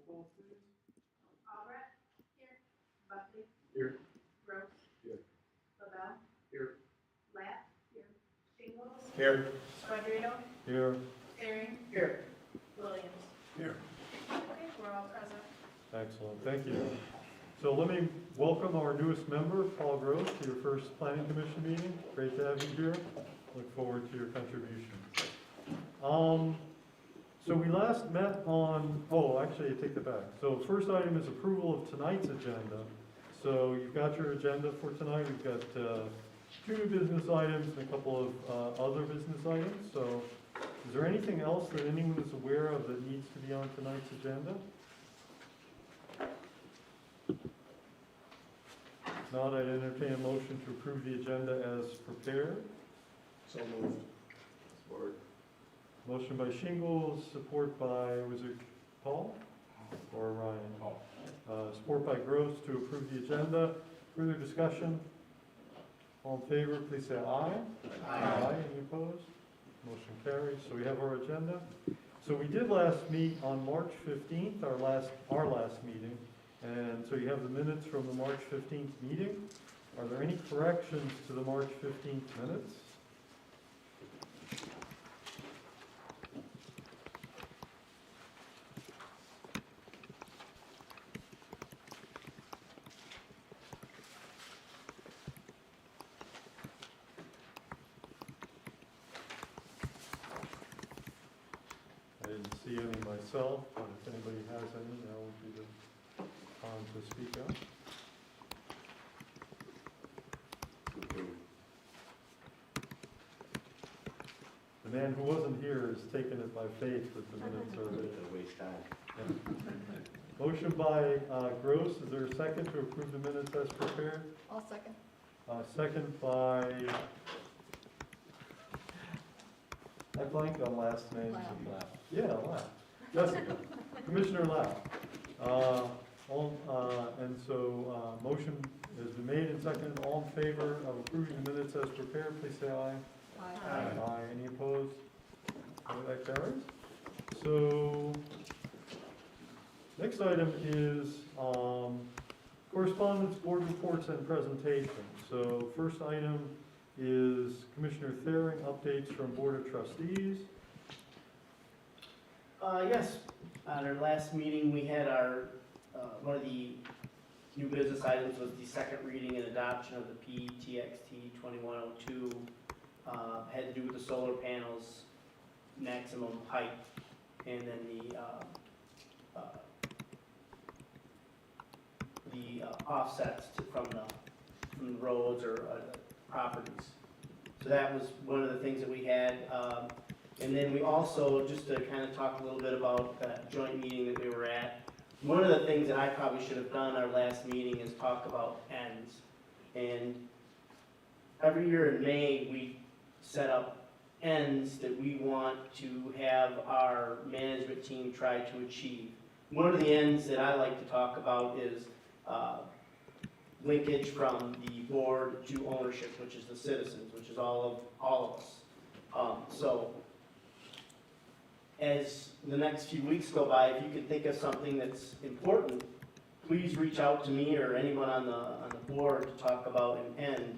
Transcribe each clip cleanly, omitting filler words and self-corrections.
call, please. Albrecht. Here. Buckley. Here. Gross. Here. Lavelle. Here. Lapp. Here. Shingles. Here. Squadrino. Here. Herring. Here. Williams. Here. Okay, we're all present. Excellent, thank you. So let me welcome our newest member, Paul Gross, to your first Planning Commission meeting. Great to have you here. Look forward to your contributions. So we last met on, actually I take that back. So first item is approval of tonight's agenda. So you've got your agenda for tonight. We've got 2 new business items and a couple of other business items. So is there anything else that anyone is aware of that needs to be on tonight's agenda? If not, I'd entertain a motion to approve the agenda as prepared. So moved. Support. Motion by Shingles, support by, was it Paul or Ryan? Paul. Support by Gross to approve the agenda. Further discussion? All in favor, please say aye. Aye. Any opposed? Motion carries. So we have our agenda. So we did last meet on March 15th, our last meeting. And so you have the minutes from the March 15th meeting. Are there any corrections to the March 15th minutes? I didn't see any myself, but if anybody has any, now would be the time to speak up. The man who wasn't here has taken it by faith that the minutes are there. Waste time. Motion by Gross, is there a second to approve the minutes as prepared? I'll second. Second by, I blanked on last name. Lapp. Yeah, Lapp. Jessica, Commissioner Lapp. And so, motion has been made and seconded. All in favor of approving the minutes as prepared, please say aye. Aye. Any opposed? That carries. So, next item is correspondence, board reports, and presentations. So, first item is Commissioner Thering, updates from Board of Trustees. Yes, at our last meeting, we had our, one of the new business items was the second reading and adoption of the PTXT 2102. Had to do with the solar panels, maximum height, and then the offsets from the roads or properties. So that was one of the things that we had. And then we also, just to kind of talk a little bit about that joint meeting that we were at, one of the things that I probably should have done our last meeting is talk about ends. And every year in May, we set up ends that we want to have our management team try to achieve. One of the ends that I like to talk about is linkage from the board to ownership, which is the citizens, which is all of us. So as the next few weeks go by, if you can think of something that's important, please reach out to me or anyone on the board to talk about an end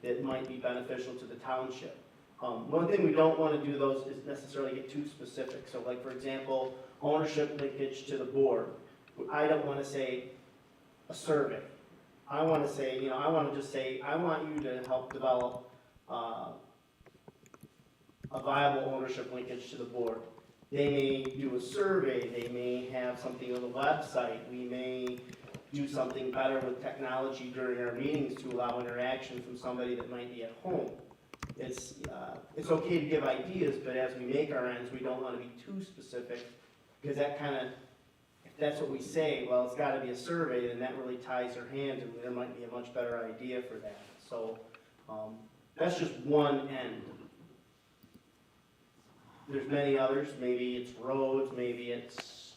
that might be beneficial to the township. One thing we don't want to do those is necessarily get too specific. So like, for example, ownership linkage to the board. I don't want to say a survey. I want to say, I want to just say, I want you to help develop a viable ownership linkage to the board. They may do a survey, they may have something on the website, we may do something better with technology during our meetings to allow interaction from somebody that might be at home. It's okay to give ideas, but as we make our ends, we don't want to be too specific, because that kind of, if that's what we say, well, it's got to be a survey, then that really ties our hands, and there might be a much better idea for that. So that's just one end. There's many others. Maybe it's roads, maybe it's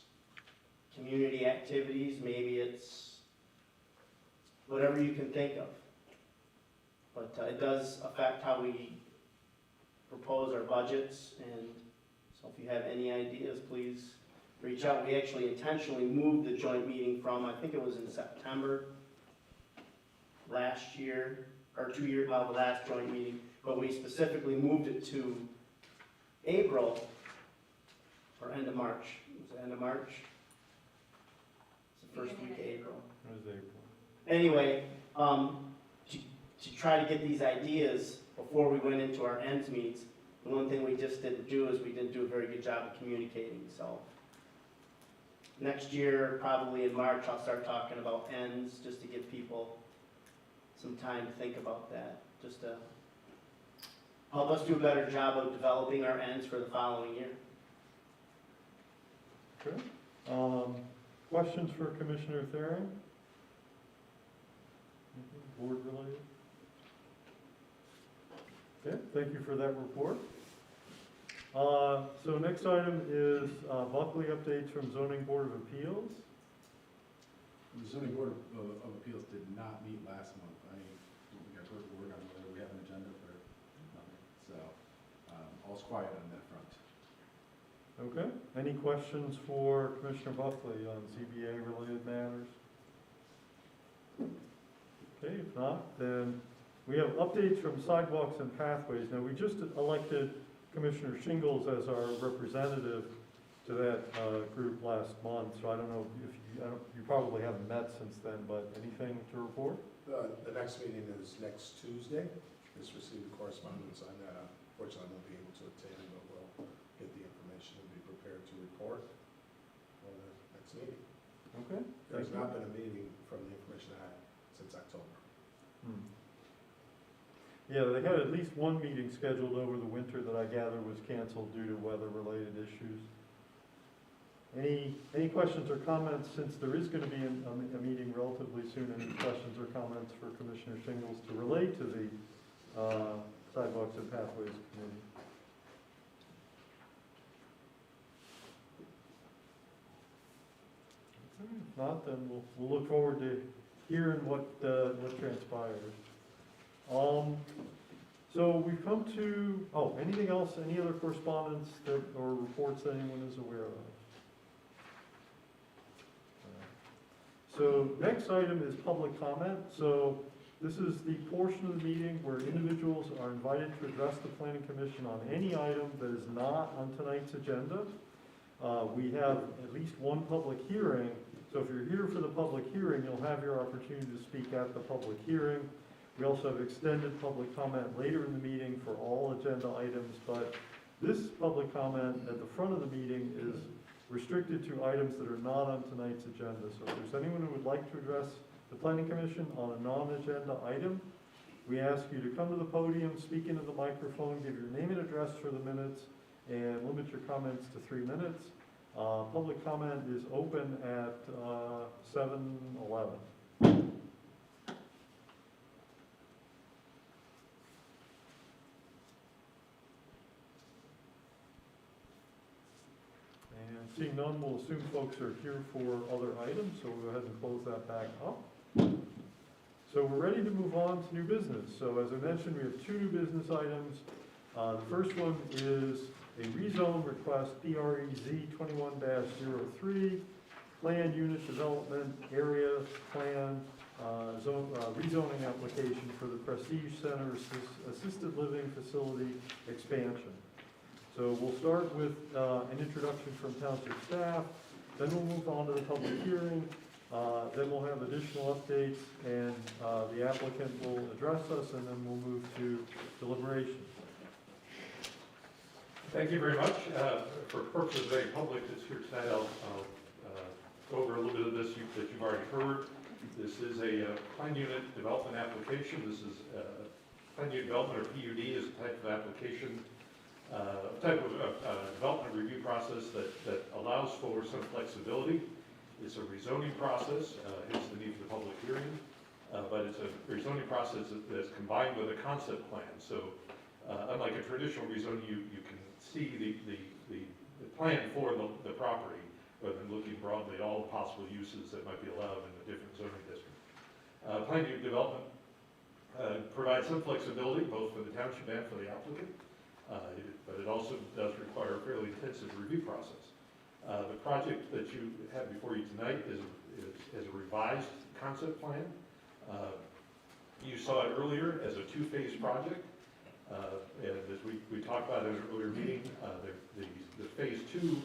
community activities, maybe it's whatever you can think of. But it does affect how we propose our budgets, and so if you have any ideas, please reach out. We actually intentionally moved the joint meeting from, I think it was in September last year, or 2 years, well, the last joint meeting, but we specifically moved it to April, or end of March. Was it end of March? It's the first week of April. What is April? Anyway, to try to get these ideas before we went into our ends meets, the one thing we just didn't do is we didn't do a very good job of communicating, so. Next year, probably in March, I'll start talking about ends, just to give people some time to think about that, just to help us do a better job of developing our ends for the following year. Okay. Questions for Commissioner Thering? Board related? Okay, thank you for that report. So next item is Buckley updates from Zoning Board of Appeals. The zoning board of appeals did not meet last month. I don't think I've heard a word on whether we have an agenda for nothing. So, all's quiet on that front. Okay, any questions for Commissioner Buckley on ZBA related matters? Okay, if not, then we have updates from sidewalks and pathways. Now, we just elected Commissioner Shingles as our representative to that group last month, so I don't know if you probably haven't met since then, but anything to report? The next meeting is next Tuesday. Just received correspondence on that. Unfortunately, I won't be able to attend, but we'll get the information and be prepared to report on the next meeting. Okay. There's not been a meeting from the information I had since October. Yeah, they had at least one meeting scheduled over the winter that I gather was canceled due to weather-related issues. Any questions or comments, since there is going to be a meeting relatively soon, any questions or comments for Commissioner Shingles to relate to the Sidewalks and Pathways Committee? Okay, if not, then we'll look forward to hearing what transpires. So we've come to, anything else, any other correspondence or reports that anyone is aware of? So next item is public comment. So this is the portion of the meeting where individuals are invited to address the Planning Commission on any item that is not on tonight's agenda. We have at least one public hearing. So if you're here for the public hearing, you'll have your opportunity to speak at the public hearing. We also have extended public comment later in the meeting for all agenda items, but this public comment at the front of the meeting is restricted to items that are not on tonight's agenda. So if there's anyone who would like to address the Planning Commission on a non-agenda item, we ask you to come to the podium, speak into the microphone, give your name and address for the minutes, and limit your comments to 3 minutes. Public comment is open at 7:11. And seeing none, we'll assume folks are here for other items, so we'll go ahead and close that back up. So we're ready to move on to new business. So as I mentioned, we have 2 new business items. The first one is a rezone request, PREZ 21-03, planned unit development area plan, rezoning application for the Prestige Center Assisted Living Facility expansion. So we'll start with an introduction from Township staff, then we'll move on to the public hearing, then we'll have additional updates, and the applicant will address us, and then we'll move to deliberation. Thank you very much. For purposes of the public that's here tonight, I'll go over a little bit of this that you've already heard. This is a planned unit development application. This is planned unit development, or PUD, is a type of application, type of development review process that allows for some flexibility. It's a rezoning process, hence the need for the public hearing, but it's a rezoning process that's combined with a concept plan. So unlike a traditional rezoning, you can see the plan for the property, rather than looking broadly at all the possible uses that might be allowed in a different zoning district. Planned unit development provides some flexibility, both for the township and for the applicant, but it also does require a fairly intensive review process. The project that you have before you tonight is a revised concept plan. You saw it earlier as a two-phase project. And as we talked about in an earlier meeting, the phase two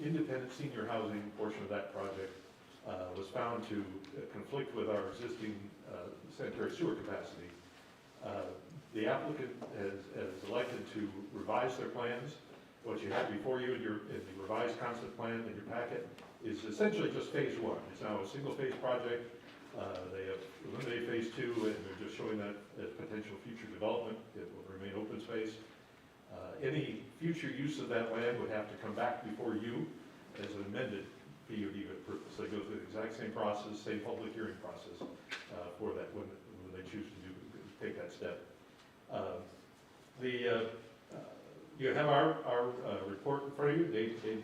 independent senior housing portion of that project was found to conflict with our existing sanitary sewer capacity. The applicant has elected to revise their plans. What you have before you in the revised concept plan in your packet is essentially just phase one. It's now a single-phase project. They have eliminated phase two, and they're just showing that as potential future development. It will remain open space. Any future use of that land would have to come back before you as an amended PUD purpose. They go through the exact same process, same public hearing process for that when they choose to take that step. You have our report in front of you, dated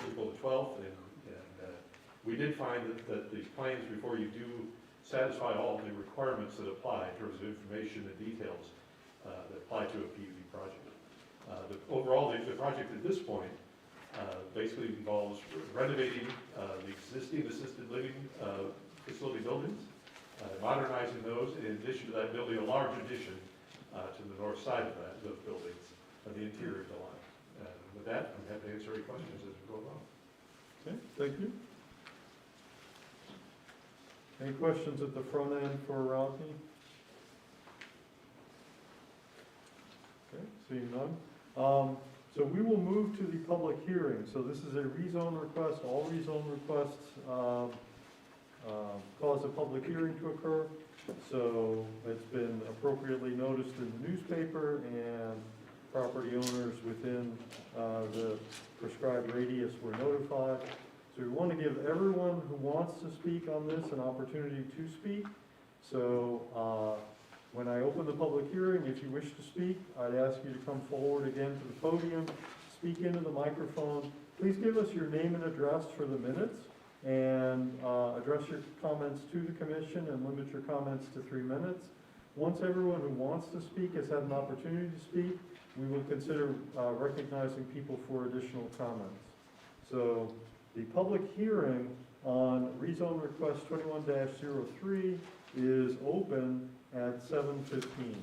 April the 12th, and we did find that the plans before you do satisfy all the requirements that apply in terms of information and details that apply to a PUD project. Overall, the project at this point basically involves renovating the existing assisted living facility buildings, modernizing those, and in addition to that, building a large addition to the north side of those buildings, the interior of the line. With that, I'm happy to answer any questions as we go along. Okay, thank you. Any questions at the front end for Rodney? Okay, seeing none. So we will move to the public hearing. So this is a rezone request. All rezone requests cause a public hearing to occur. So it's been appropriately noticed in the newspaper, and property owners within the prescribed radius were notified. So we want to give everyone who wants to speak on this an opportunity to speak. So when I open the public hearing, if you wish to speak, I'd ask you to come forward again to the podium, speak into the microphone. Please give us your name and address for the minutes, and address your comments to the commission and limit your comments to 3 minutes. Once everyone who wants to speak has had an opportunity to speak, we will consider recognizing people for additional comments. So the public hearing on rezone request 21-03 is open at 7:15.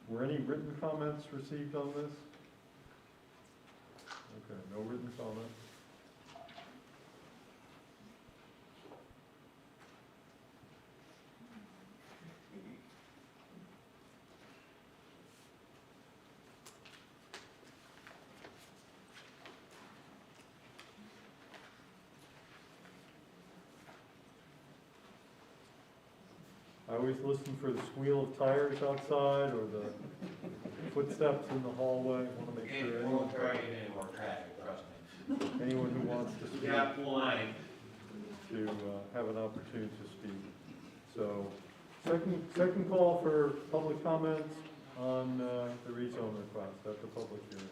Were any written comments received on this? Okay, no written comments. I always listen for the squeal of tires outside or the footsteps in the hallway. I want to make sure It won't drag any more traffic, trust me. anyone who wants to speak Yeah, line. to have an opportunity to speak. So, second call for public comments on the rezone request at the public hearing.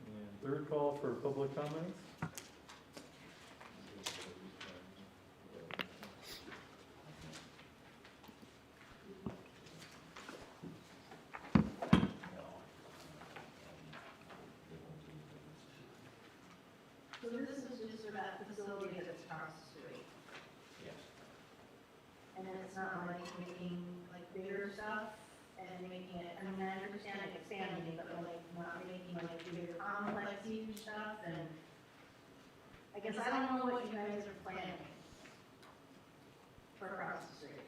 And third call for public comments. So this is just about the facility that's across the street, Yes. and then it's not like making like bigger stuff and making it, I mean, I understand like expanding, but like not making like bigger complex huge stuff, and I guess I don't know what you guys are planning for across the street.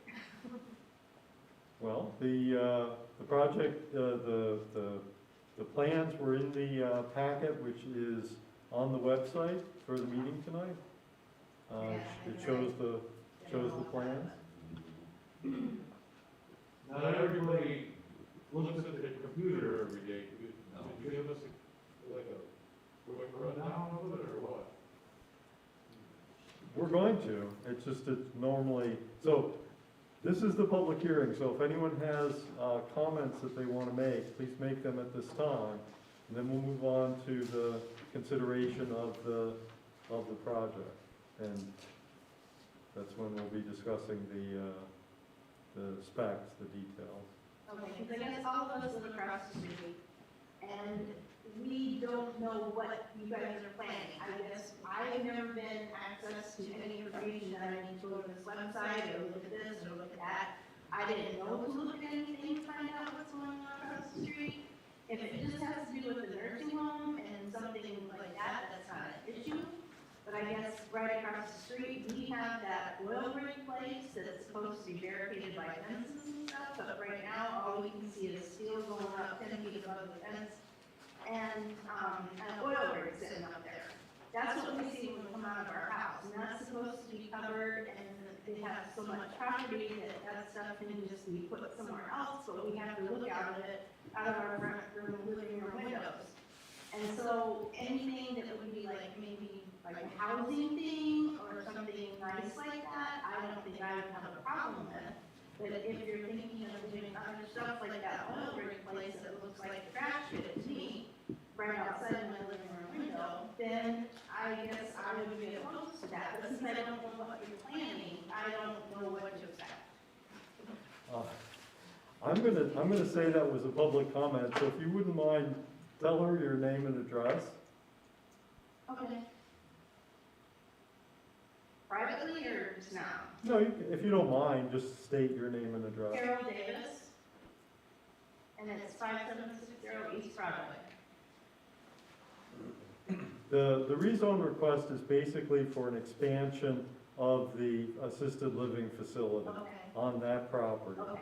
Well, the project, the plans were in the packet, which is on the website for the meeting tonight. It shows the plans. Not everybody looks at the computer every day. No. Could you give us like a quick rundown of it, or what? we're going to, it's just, it's normally, so, this is the public hearing, so if anyone has, comments that they wanna make, please make them at this time. And then we'll move on to the consideration of the project. And that's when we'll be discussing the specs, the details. Okay, because I guess all of us live across the street, and we don't know what you guys are planning. I guess I've never been access to any information that I need to go to this website, or look at this, or look at that. I didn't know to look at anything to find out what's going on across the street. If it just has to do with the nursing home and something like that, that's not an issue. But I guess right across the street, we have that oil rig place that's supposed to be barricaded by fences and stuff, but right now, all we can see is steel going up 10 feet above the fence, and an oil rig sitting up there. That's what we see when we come out of our house, and that's supposed to be covered, and they have so much property that that stuff can just be put somewhere else, but we have to look out of it, out of our front room, living room windows. And so anything that would be like maybe like a housing thing or something nice like that, I don't think I would have a problem with. But if you're thinking of doing other stuff like that oil rig place that looks like a trash pit to me, right outside my living room window, then I guess I would be opposed to that. But since I don't know what you're planning, I don't know what to expect. I'm gonna say that was a public comment, so if you wouldn't mind, tell her your name and address. Okay. Privately or just now? No, if you don't mind, just state your name and address. Carol Davis, and it's 5760 East Broadway. The rezone request is basically for an expansion of the assisted living facility Okay, on that property. okay.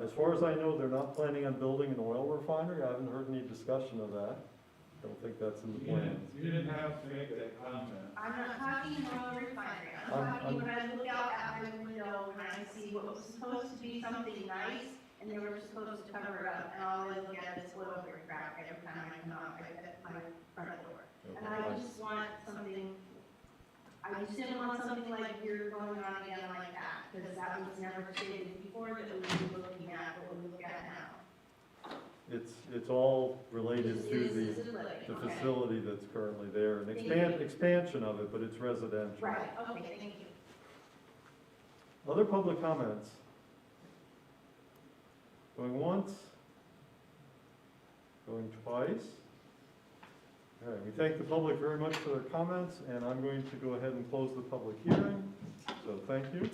As far as I know, they're not planning on building an oil refinery. I haven't heard any discussion of that. I don't think that's in the plans. You didn't have to make that comment. I'm not talking oil refinery, I'm I'm- talking when I look out at my window and I see what was supposed to be something nice, and they were supposed to cover it up, and all I look at is oil rig crack every time I come out at my front door. And I just want something, I just didn't want something like you're going on again like that, because that was never stated before that we were looking at what we look at now. It's all related This to is the assisted living, okay. facility that's currently there, an Thank you. expansion of it, but it's residential. Right, okay, thank you. Other public comments? Going once? Going twice? All right, we thank the public very much for their comments, and I'm going to go ahead and close the public hearing, so thank you.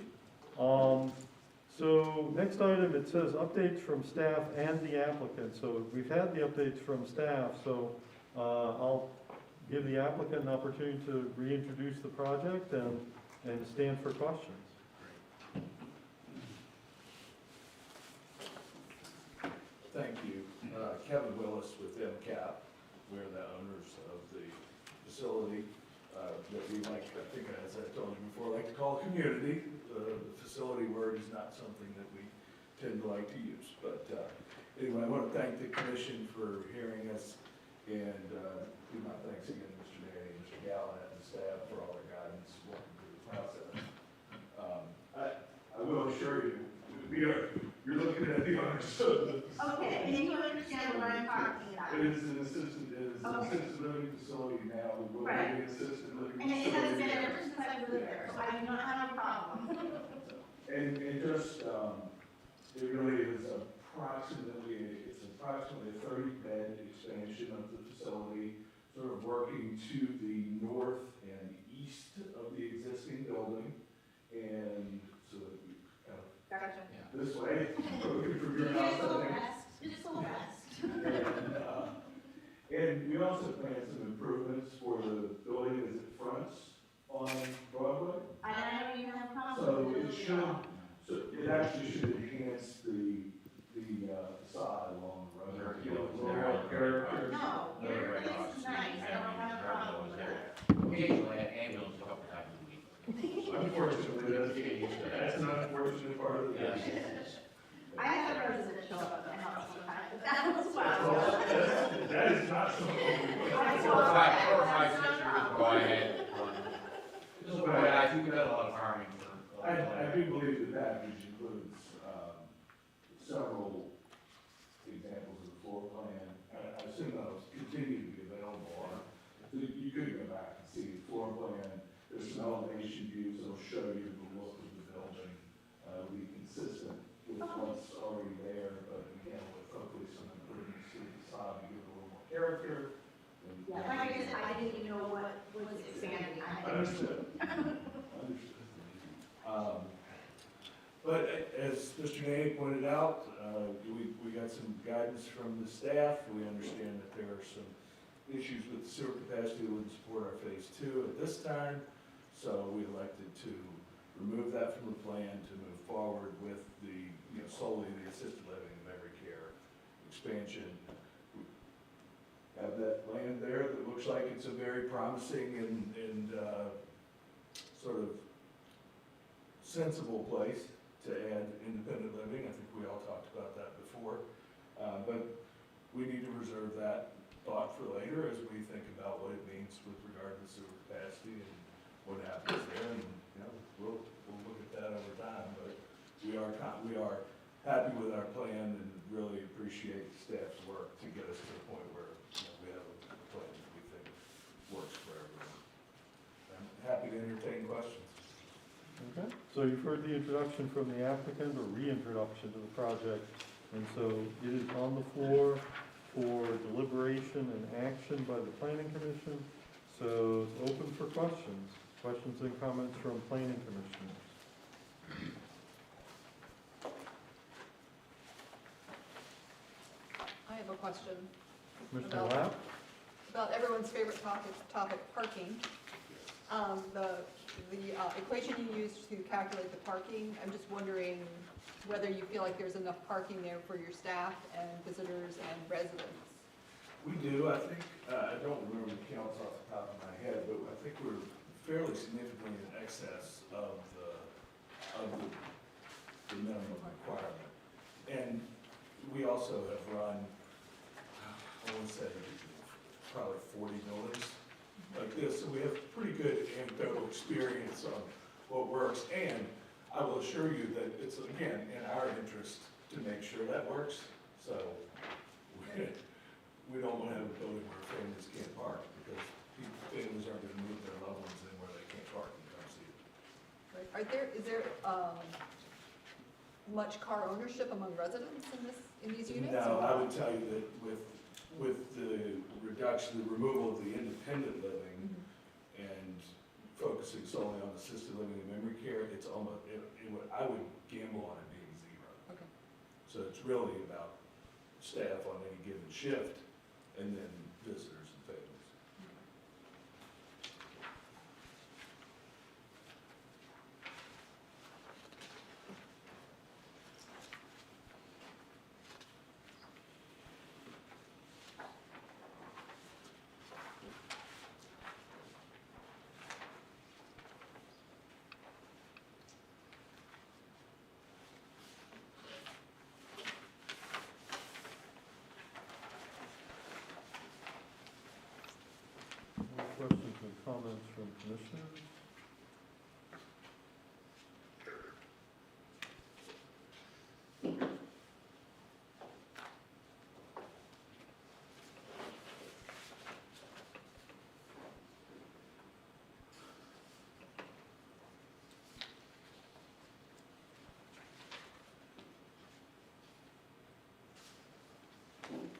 So next item, it says updates from staff and the applicant. So we've had the updates from staff, so I'll give the applicant an opportunity to reintroduce the project and stand for questions. Thank you. Kevin Willis with MCAP. We're the owners of the facility that we like, I think as I told you before, like to call community. The facility word is not something that we tend to like to use. But anyway, I want to thank the commission for hearing us, and give my thanks again to Mr. Danny, Mr. Gallant, and the staff for all their guidance walking through the process. I will assure you, you're looking at the owners of the Okay, and you understand what I'm talking about. It is an assisted living facility now, it will be Right. an assisted living And it has facility. been ever since I've lived there, so I do not have a problem. And just, it really is approximately a 30-bed expansion of the facility, sort of working to the north and east of the existing building, and so that we kind of Gotcha. this way, looking from your house, I think. Just the west. And we also plan some improvements for the building as it fronts on Broadway. I don't even have a problem So with it it. should, so it actually should enhance the facade along the road. Character. No, your place is nice, I don't have a problem with that. Occasionally, an ambulance a couple times a week. Unfortunately, that's an unfortunate part of the Yes, business. yes. I have a resident show up at my house sometimes, but that was fun. That is not something we. I Four or five, saw that. 6 years ago, I had one. This is what I think we've had a lot of farming for. I do believe the package includes, several examples of the floor plan. I assume those continue to be available, so you could go back and see the floor plan. There's some elevation views that'll show you the look of the building, be consistent with what's already there, but again, with hopefully some improvements to the facade to give it a little more character. Yeah, like I said, I didn't even know what was expanding. Understood. Understood. But as Mr. Nady pointed out, we got some guidance from the staff. We understand that there are some issues with the sewer capacity that wouldn't support our phase 2 at this time. So we elected to remove that from the plan to move forward with the, solely the assisted living and memory care expansion. We have that land there that looks like it's a very promising and sort of sensible place to add independent living. I think we all talked about that before. But we need to reserve that thought for later as we think about what it means with regard to sewer capacity and what happens there. And, we'll look at that over time. But we are happy with our plan and really appreciate staff's work to get us to the point where, we have a plan that we think works for everyone. I'm happy to entertain questions. Okay, so you've heard the introduction from the applicant, or reintroduction to the project, and so it is on the floor for deliberation and action by the planning commission. So it's open for questions. Questions and comments from planning commissioners. I have a question Commissioner Lapp? about everyone's favorite topic, parking. The equation you used to calculate the parking, I'm just wondering whether you feel like there's enough parking there for your staff and visitors and residents. We do, I think, I don't remember the counts off the top of my head, but I think we're fairly significantly in excess of the minimum requirement. And we also have run, I want to say, probably 40 buildings like this, so we have pretty good anecdotal experience on what works. And I will assure you that it's, again, in our interest to make sure that works. So we don't want to have a building where families can't park, because families aren't going to move their loved ones in where they can't park and come see it. Right. Is there much car ownership among residents in these units? No, I would tell you that with the reduction, the removal of the independent living and focusing solely on assisted living and memory care, it's almost, I would gamble on it being zero. Okay. So it's really about staff on any given shift and then visitors and families. Any questions and comments from commissioners?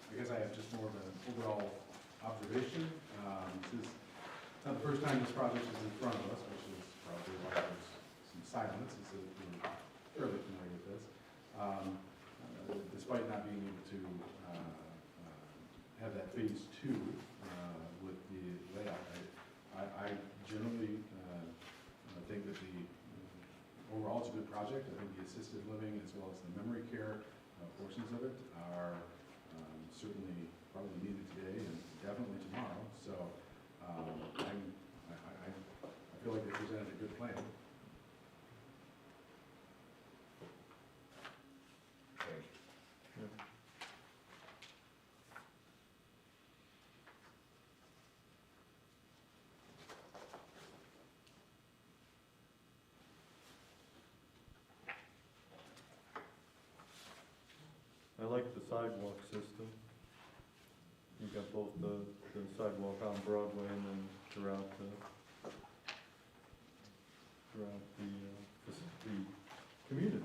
I guess I have just more of an overall observation. This is not the first time this project is in front of us, which is probably why there's some silence, is that we're fairly familiar with this. Despite not being able to have that phase 2 with the layout, I generally think that overall it's a good project. I think the assisted living as well as the memory care portions of it are certainly probably needed today and definitely tomorrow. So I feel like they presented a good plan. Thank you. throughout the community.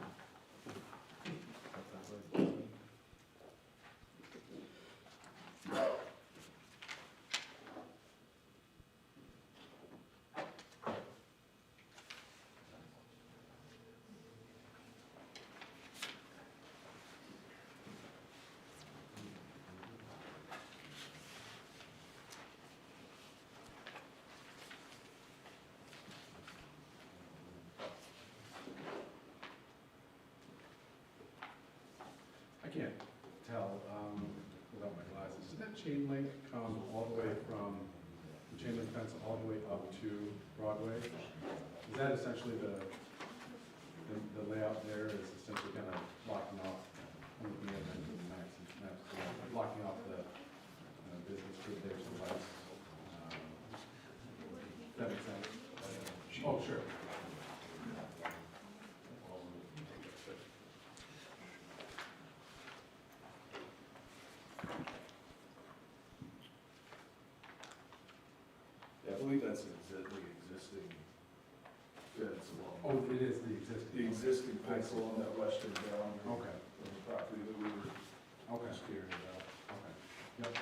I can't tell, without my glasses, does that chain link come all the way from, the chain link fence all the way up to Broadway? Is that essentially the layout there is essentially kind of blocking off, I'm looking at the maps, blocking off the business group there, some lights. That makes sense? Oh, sure. Yeah, I believe that's the existing fence along. Oh, it is the existing. The existing fence along that western boundary. Okay, Of the property that we were okay, just hearing about. okay, yep.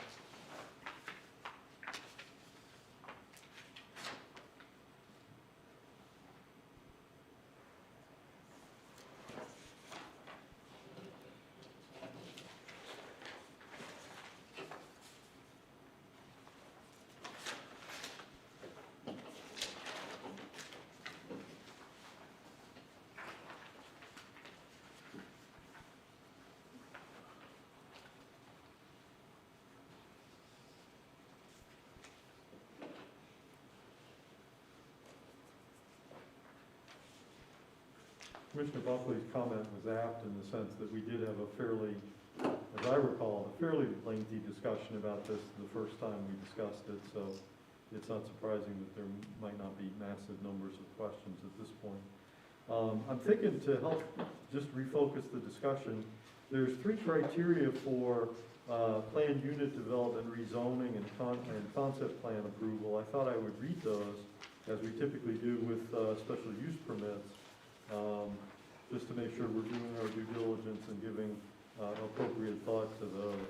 Commissioner Buckley's comment was apt in the sense that we did have a fairly, as I recall, a fairly lengthy discussion about this the first time we discussed it, so it's not surprising that there might not be massive numbers of questions at this point. I'm thinking to help just refocus the discussion, there's 3 criteria for planned unit development, rezoning, and concept plan approval. I thought I would read those, as we typically do with special use permits. Just to make sure we're doing our due diligence and giving appropriate thought to those.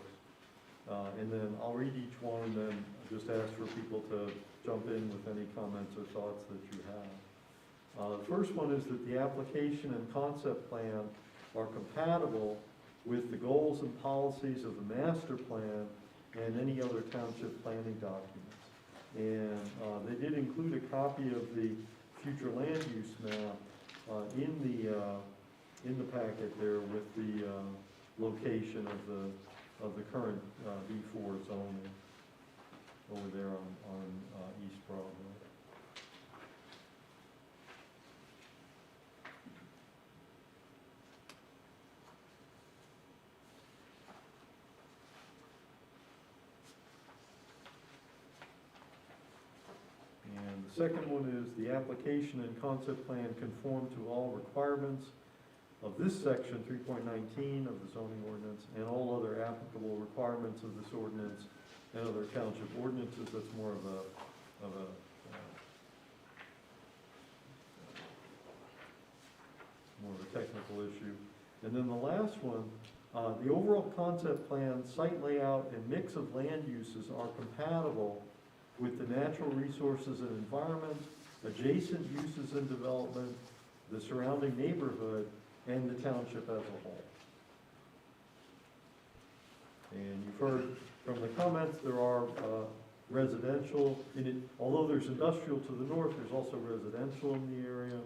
And then I'll read each one and then just ask for people to jump in with any comments or thoughts that you have. The first one is that the application and concept plan are compatible with the goals and policies of the master plan and any other township planning documents. And they did include a copy of the future land use map in the packet there with the location of the current B4 zoning over there on East Broadway. And the second one is the application and concept plan conform to all requirements of this section 3.19 of the zoning ordinance and all other applicable requirements of this ordinance and other township ordinances. That's more of a technical issue. And then the last one, the overall concept plan, site layout, and mix of land uses are compatible with the natural resources and environment, adjacent uses and development, the surrounding neighborhood, and the township as a whole. And you've heard from the comments, there are residential in it, although there's industrial to the north, there's also residential in the area.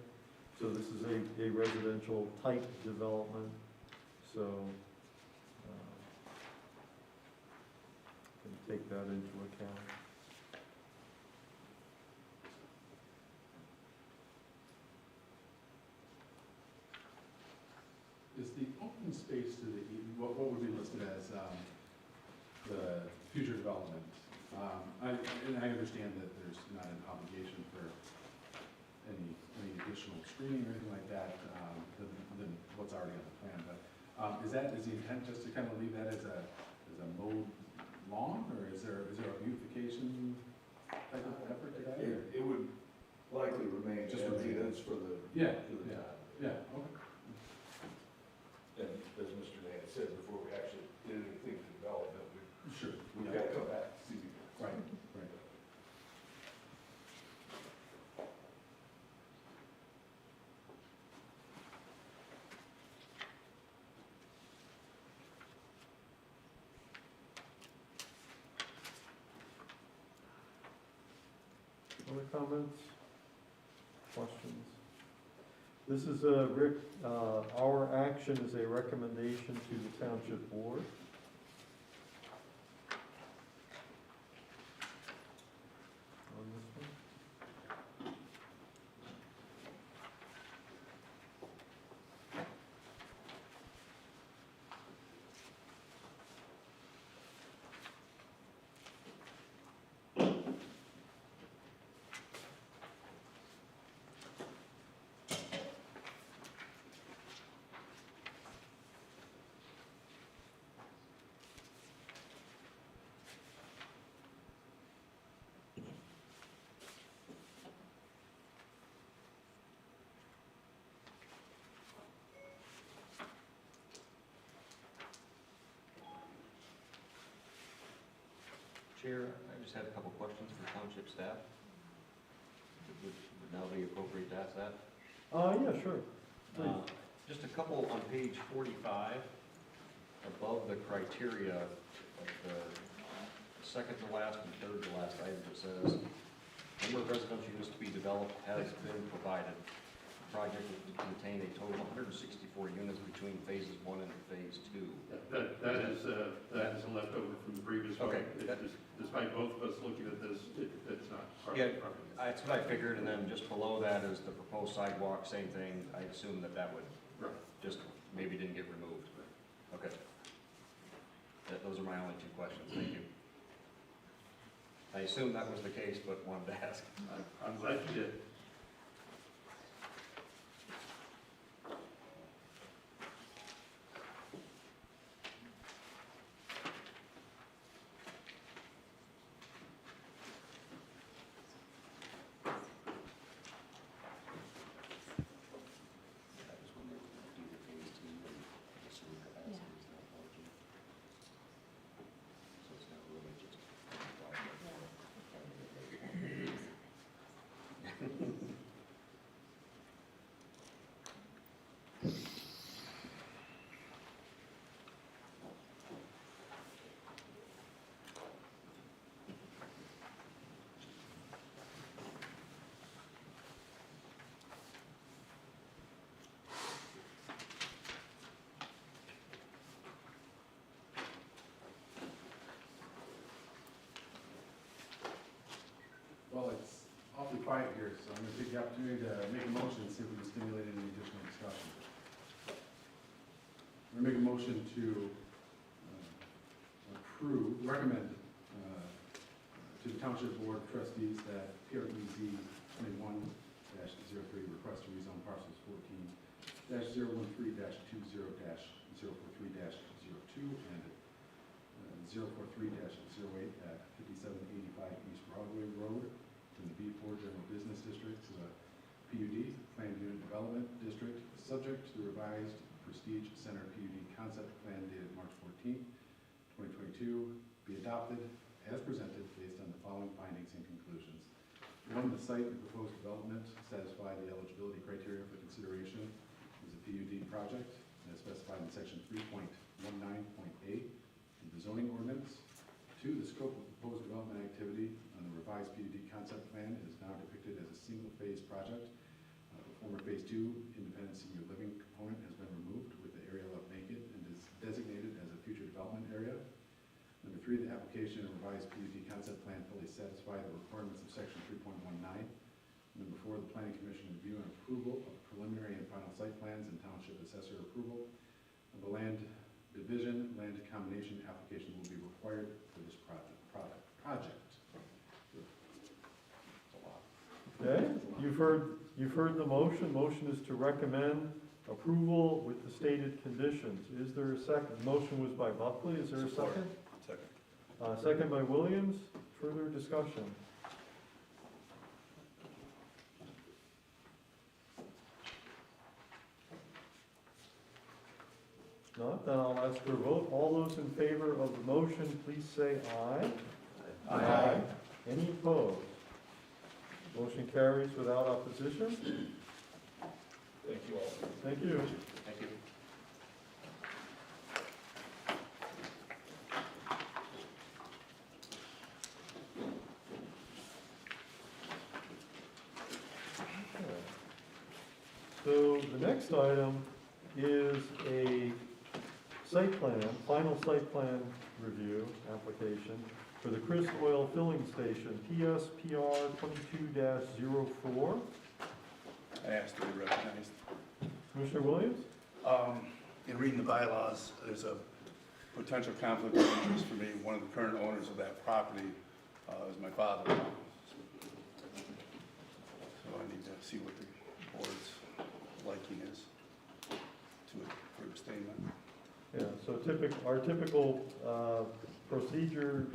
So this is a residential type development. So can take that into account. Is the open space to the, what would be listed as the future development? And I understand that there's not an obligation for any additional screening or anything like that than what's already on the plan, but is the intent just to kind of leave that as a mowed lawn, or is there a beautification type of effort to that? It would likely remain Just empty, remain that's just for the. Yeah, for the yeah. time. Yeah, okay. And as Mr. Nance said, before we actually did anything to development, Sure. we gotta come back to see you. Right, right. Other comments? Questions? This is our action is a recommendation to the Township Board. On this one. Chair, I just had a couple questions for township staff. Would now be appropriate to ask that? Yeah, sure. Please. Just a couple on page 45, above the criteria, the second to last and third to last item, it says, number of residential units to be developed has been provided. The project will contain a total of 164 units between phases 1 and phase 2. That is a leftover from the previous one. Okay. Despite both of us looking at this, it's not part of Yeah. the property. That's what I figured, and then just below that is the proposed sidewalk, same thing. I assume that would Right. just maybe didn't get removed. Okay. Those are my only two questions. Thank you. I assume that was the case, but wanted to ask. I'm glad you did. That was when they do the phase 2 and the sewer capacity is not larger. So it's not really just. Well, it's awfully quiet here, so I'm gonna take the opportunity to make a motion and see if we can stimulate any additional discussion. I'm gonna make a motion to recommend to the Township Board of Trustees that PREZ 21-03 request to rezone parcels 14-013-20-043-02 and 043-08 at 5785 East Broadway Road in the B4 General Business District to a PUD, Planned Unit Development District, subject to the revised Prestige Center PUD concept plan dated March 14, 2022, be adopted as presented based on the following findings and conclusions. One, the site and proposed development satisfy the eligibility criteria for consideration as a PUD project as specified in section 3.19.a of the zoning ordinance. Two, the scope of proposed development activity on the revised PUD concept plan is now depicted as a single-phase project. The former phase 2 independent senior living component has been removed with the area left naked and is designated as a future development area. Number 3, the application and revised PUD concept plan fully satisfy the requirements of section 3.19. Number 4, the planning commission review and approval of preliminary and final site plans and township assessor approval of the land division, land combination application will be required for this project. Okay, you've heard the motion. Motion is to recommend approval with the stated conditions. Is there a second? Motion was by Buckley. Is there a second? Second. Second by Williams. Further discussion? Not, then I'll ask for a vote. All those in favor of the motion, please say aye. Aye. Any opposed? Motion carries without opposition. Thank you all. Thank you. Thank you. So the next item is a site plan, final site plan review application for the Chris Oil Filling Station, PSPR 22-04. I asked to be recognized. Commissioner Williams? In reading the bylaws, there's a potential conflict of interest for me. One of the current owners of that property is my father-in-law. So I need to see what the board's liking is for abstainment. Yeah, so our typical procedure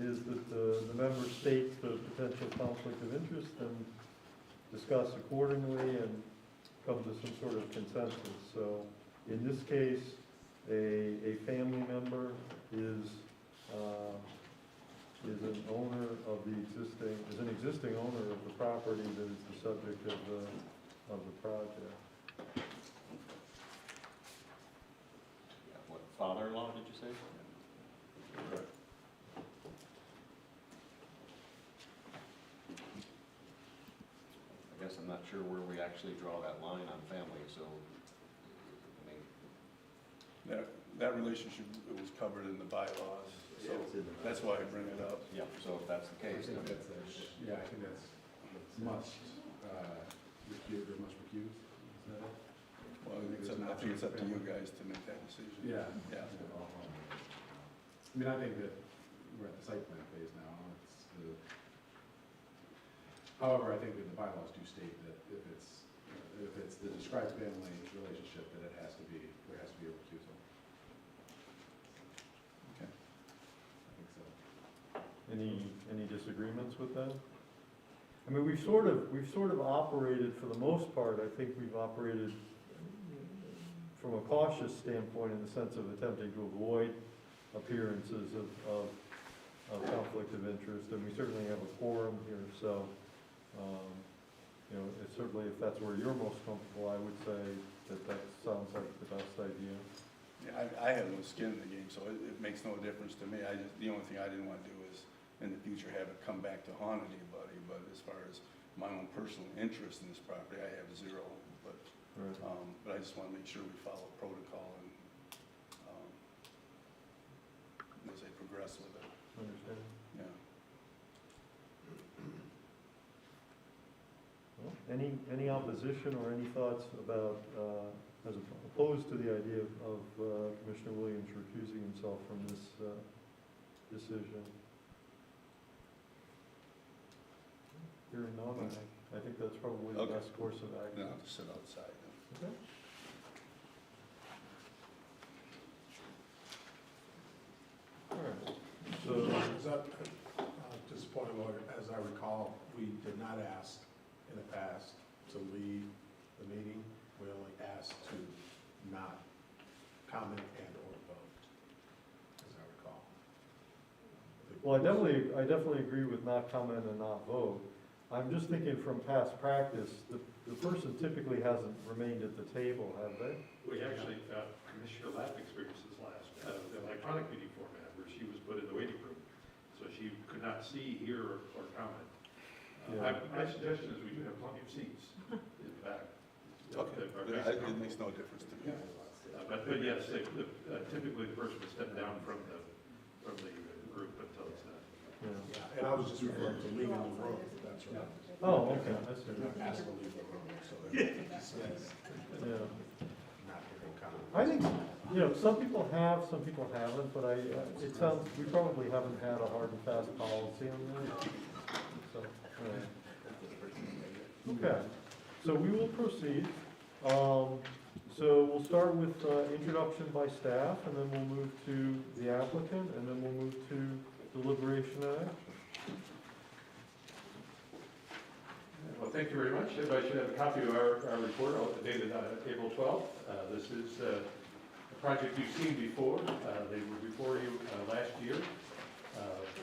is that the member states the potential conflict of interest and discuss accordingly and come to some sort of consensus. So in this case, a family member is an owner of an existing owner of the property that is the subject of the project. What, father-in-law, did you say? Correct. I guess I'm not sure where we actually draw that line on family, so, I mean, That relationship was covered in the bylaws, so that's why I bring it up. yeah, so if that's the I case, think then, that's, yeah, I think that's must recuse or must recuse. Is that it? Well, I think it's up to you guys to make that decision. Yeah. Yeah. I mean, I think that we're at the site plan phase now. However, I think that the bylaws do state that if it's the described family relationship, that there has to be a recusal. Okay. I think so. Any disagreements with that? I mean, we've sort of operated, for the most part, I think we've operated from a cautious standpoint in the sense of attempting to avoid appearances of conflict of interest, and we certainly have a quorum here, so, you know, it's certainly, if that's where you're most comfortable, I would say that sounds like the best idea. Yeah, I have no skin in the game, so it makes no difference to me. The only thing I didn't want to do is, in the future, have it come back to haunt anybody, but as far as my own personal interest in this property, I have zero, but, Right. but I just want to make sure we follow protocol and, as they progress with it, Understand? yeah. Well, any opposition or any thoughts about, as opposed to the idea of Commissioner Williams recusing himself from this decision? Hearing none, I think that's probably the Okay. best course of Then action. I'll just sit outside then. Okay. All right, so, Is that, just a point of order, as I recall, we did not ask in the past to leave the meeting. We only asked to not comment and or vote, as I recall. well, I definitely agree with not comment and not vote. I'm just thinking from past practice, the person typically hasn't remained at the table, have they? We actually, Commissioner Lapp experienced this last, the electronic meeting format, where she was put in the waiting room, so she could not see, hear, or comment. Yeah. My suggestion is we do have plenty of seats in the back. Okay, it makes no difference to me. But yes, typically the person would step down from the group until it's done. Yeah. Yeah, and I was just referring to leaving the room, that's right. Oh, okay, I see. Not asked to leave the room, so that dismissed, Yeah. not giving comment. I think, you know, some people have, some people haven't, but it sounds, we probably haven't had a hard and fast policy on that. So, all right. Okay, so we will proceed. So we'll start with introduction by staff, and then we'll move to the applicant, and then we'll move to deliberation and action. Well, thank you very much. Everybody should have a copy of our report dated April 12th. This is a project you've seen before. They were before you last year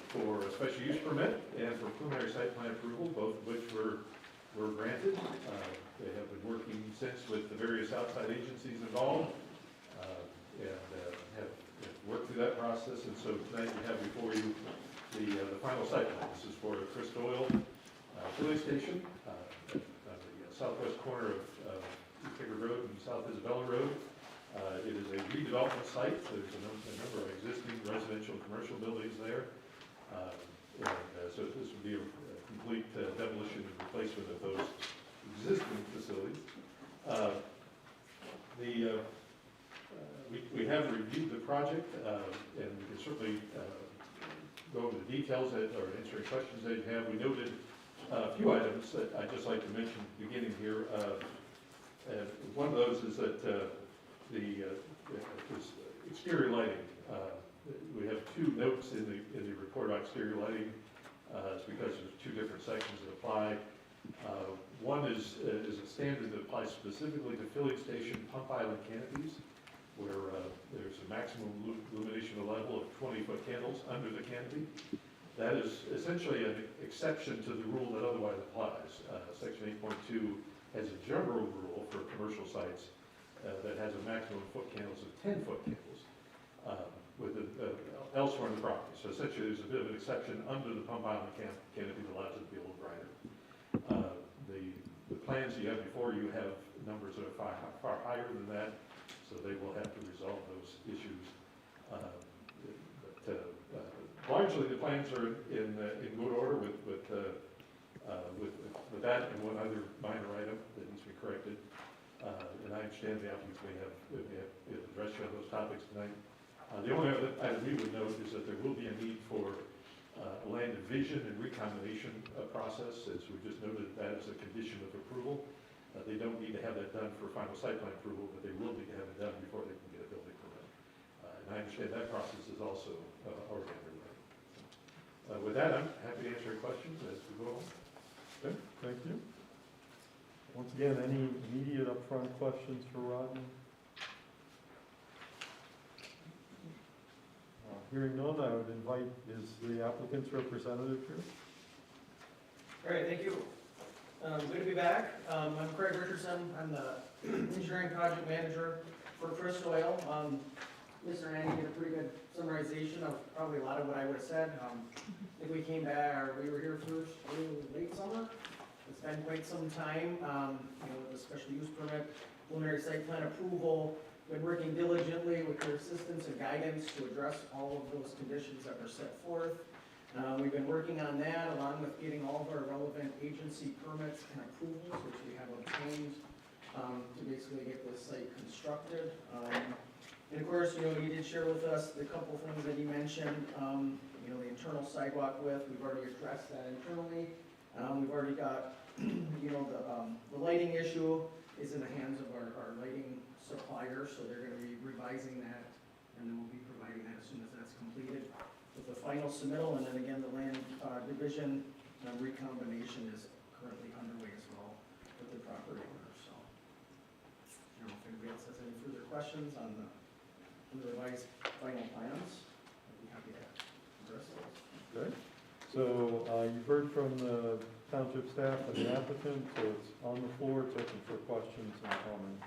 for a special use permit and for preliminary site plan approval, both of which were granted. They have been working since with the various outside agencies involved and have worked through that process. And so tonight we have before you the final site plan. This is for Doyle filling station on the southwest corner of Figure Road and South Isabella Road. It is a redevelopment site. There's a number of existing residential and commercial buildings there. So this would be a complete demolition and replacement of those existing facilities. We have reviewed the project, and we can certainly go over the details or answer any questions that you have. We noted a few items that I'd just like to mention at the beginning here. One of those is that the exterior lighting. We have two notes in the report about exterior lighting. It's because there's two different sections that apply. One is a standard that applies specifically to filling station pump island canopies, where there's a maximum illumination level of 20-foot candles under the canopy. That is essentially an exception to the rule that otherwise applies. Section 8.2 has a general rule for commercial sites that has a maximum foot candles of 10-foot candles elsewhere in the property. So essentially, there's a bit of an exception under the pump island canopy that allows it to be a little brighter. The plans you have before you have numbers that are far higher than that, so they will have to resolve those issues. Largely, the plans are in good order with that and one other minor item that needs to be corrected. And I understand the applicants may have addressed you on those topics tonight. The only other item we would note is that there will be a need for a land division and recombination process, as we just noted that as a condition of approval. They don't need to have that done for final site plan approval, but they will need to have it done before they can get a building permit. And I understand that process is also already underway. With that, I'm happy to answer your questions as we go on. Okay, thank you. Once again, any immediate upfront questions for Rodney? Hearing none, I would invite, is the applicant's representative here? All right, thank you. Good to be back. I'm Craig Richardson. I'm the engineering project manager for Doyle. Mr. Andy did a pretty good summarization of probably a lot of what I would have said. I think we came back, or we were here first, late summer. It's been quite some time, with the special use permit, preliminary site plan approval. Been working diligently with your assistance and guidance to address all of those conditions that were set forth. We've been working on that along with getting all of our relevant agency permits and approvals, which we have obtained to basically get this site constructed. And of course, you did share with us the couple things that you mentioned, the internal sidewalk width. We've already addressed that internally. We've already got, the lighting issue is in the hands of our lighting supplier, so they're going to be revising that, and then we'll be providing that as soon as that's completed with the final submittal. And then again, the land division recombination is currently underway as well with the property owner. So, if anybody else has any further questions on the revised final plans, I'd be happy to address those. Okay, so you've heard from the township staff and the applicant, so it's on the floor, it's open for questions and comments.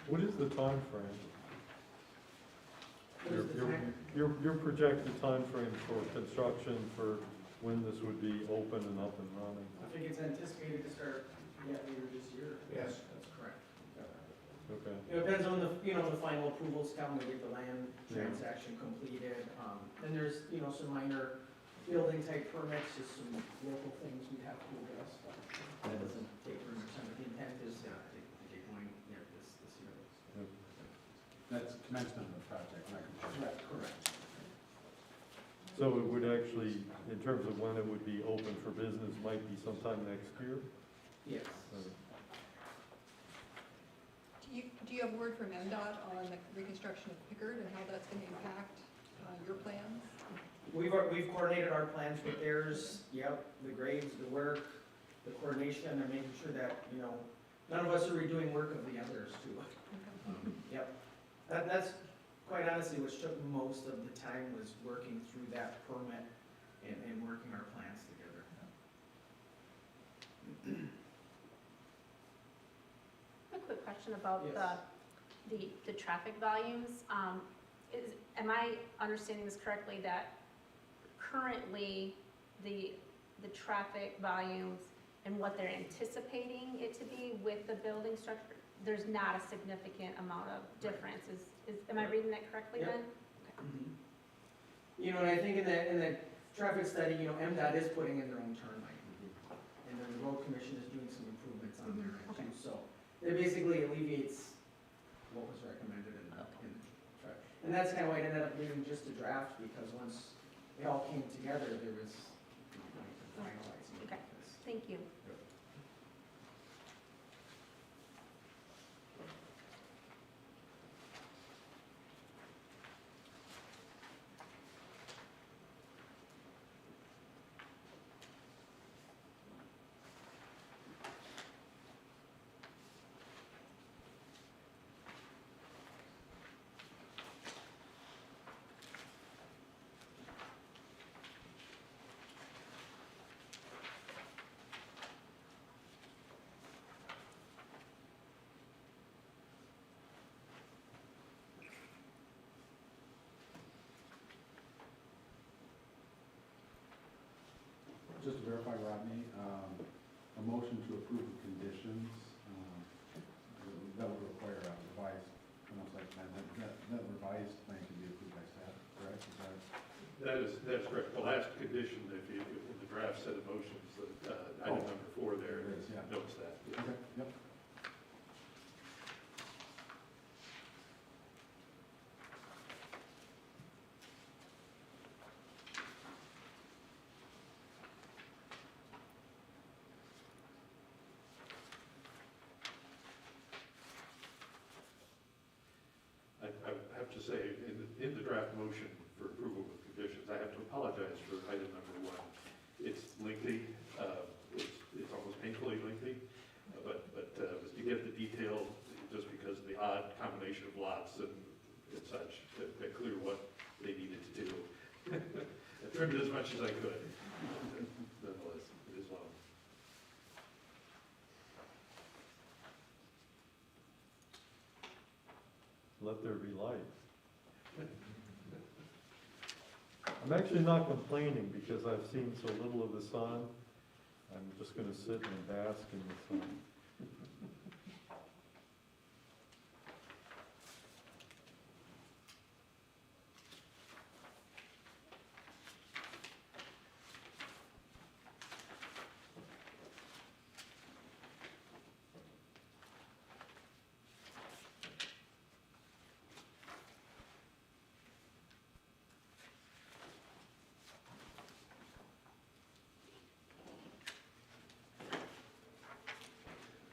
What is the time frame? What is the time? Your projected time frame for construction for when this would be open and up and running? I think it's anticipated to start yet later this year. Yes. That's correct. Okay. It depends on the, the final approvals, come to get the land Yeah. transaction completed. Then there's, some minor building type permits, just some local things we have to address. But that doesn't take very much time. The intent is to get going this year. That's commencement of the project, not completion. Correct. So it would actually, in terms of when it would be open for business, might be sometime next year? Yes. Do you have word from MDOT on the reconstruction of Pickard and how that's going to impact your plans? We've coordinated our plans with theirs, the grades, the work, the coordination, and making sure that, none of us are redoing work of the others too. That's quite honestly, which took most of the time was working through that permit and working our plans together. A quick question about Yes. the traffic volumes. Am I understanding this correctly, that currently the traffic volumes and what they're anticipating it to be with the building structure, there's not a significant amount of difference? Am I reading that correctly Yep. then? And I think in the traffic study, MDOT is putting in their own turn lane. And then the road commission is doing some improvements on their end too. So it basically alleviates what was recommended in the traffic. And that's kind of why it ended up being just a draft, because once they all came together, there was finalizing. Okay. Thank you. Just to verify, Rodney, a motion to approve the conditions, that would require a revised, site plan. That revised plan can be approved by staff, correct? That's correct. The last condition, if you, in the draft set of motions, item number 4 there, There it is, yeah. notes that. Yeah. Okay, yep. I have to say, in the draft motion for approval with conditions, I have to apologize for item number 1. It's lengthy, it's almost painfully lengthy, but you get the detail just because of the odd combination of lots and such, that clear what they needed to do. I trimmed it as much as I could, nonetheless, it is long. Let there be light. I'm actually not complaining because I've seen so little of the sun. I'm just gonna sit and bask in the sun.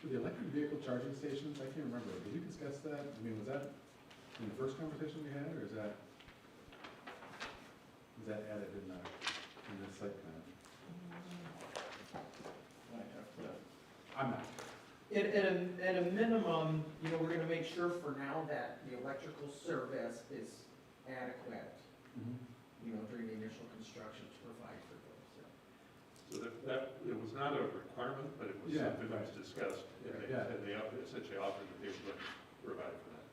For the electric vehicle charging stations, I can't remember, did we discuss that? I mean, was that in the first conversation we had, or is that added in the site plan? I'm not. At a minimum, we're gonna make sure for now that the electrical service is adequate, during the initial construction to provide for those. So that, it was not a requirement, but it was Yeah, something that was discussed, and they essentially offered that they would provide for that.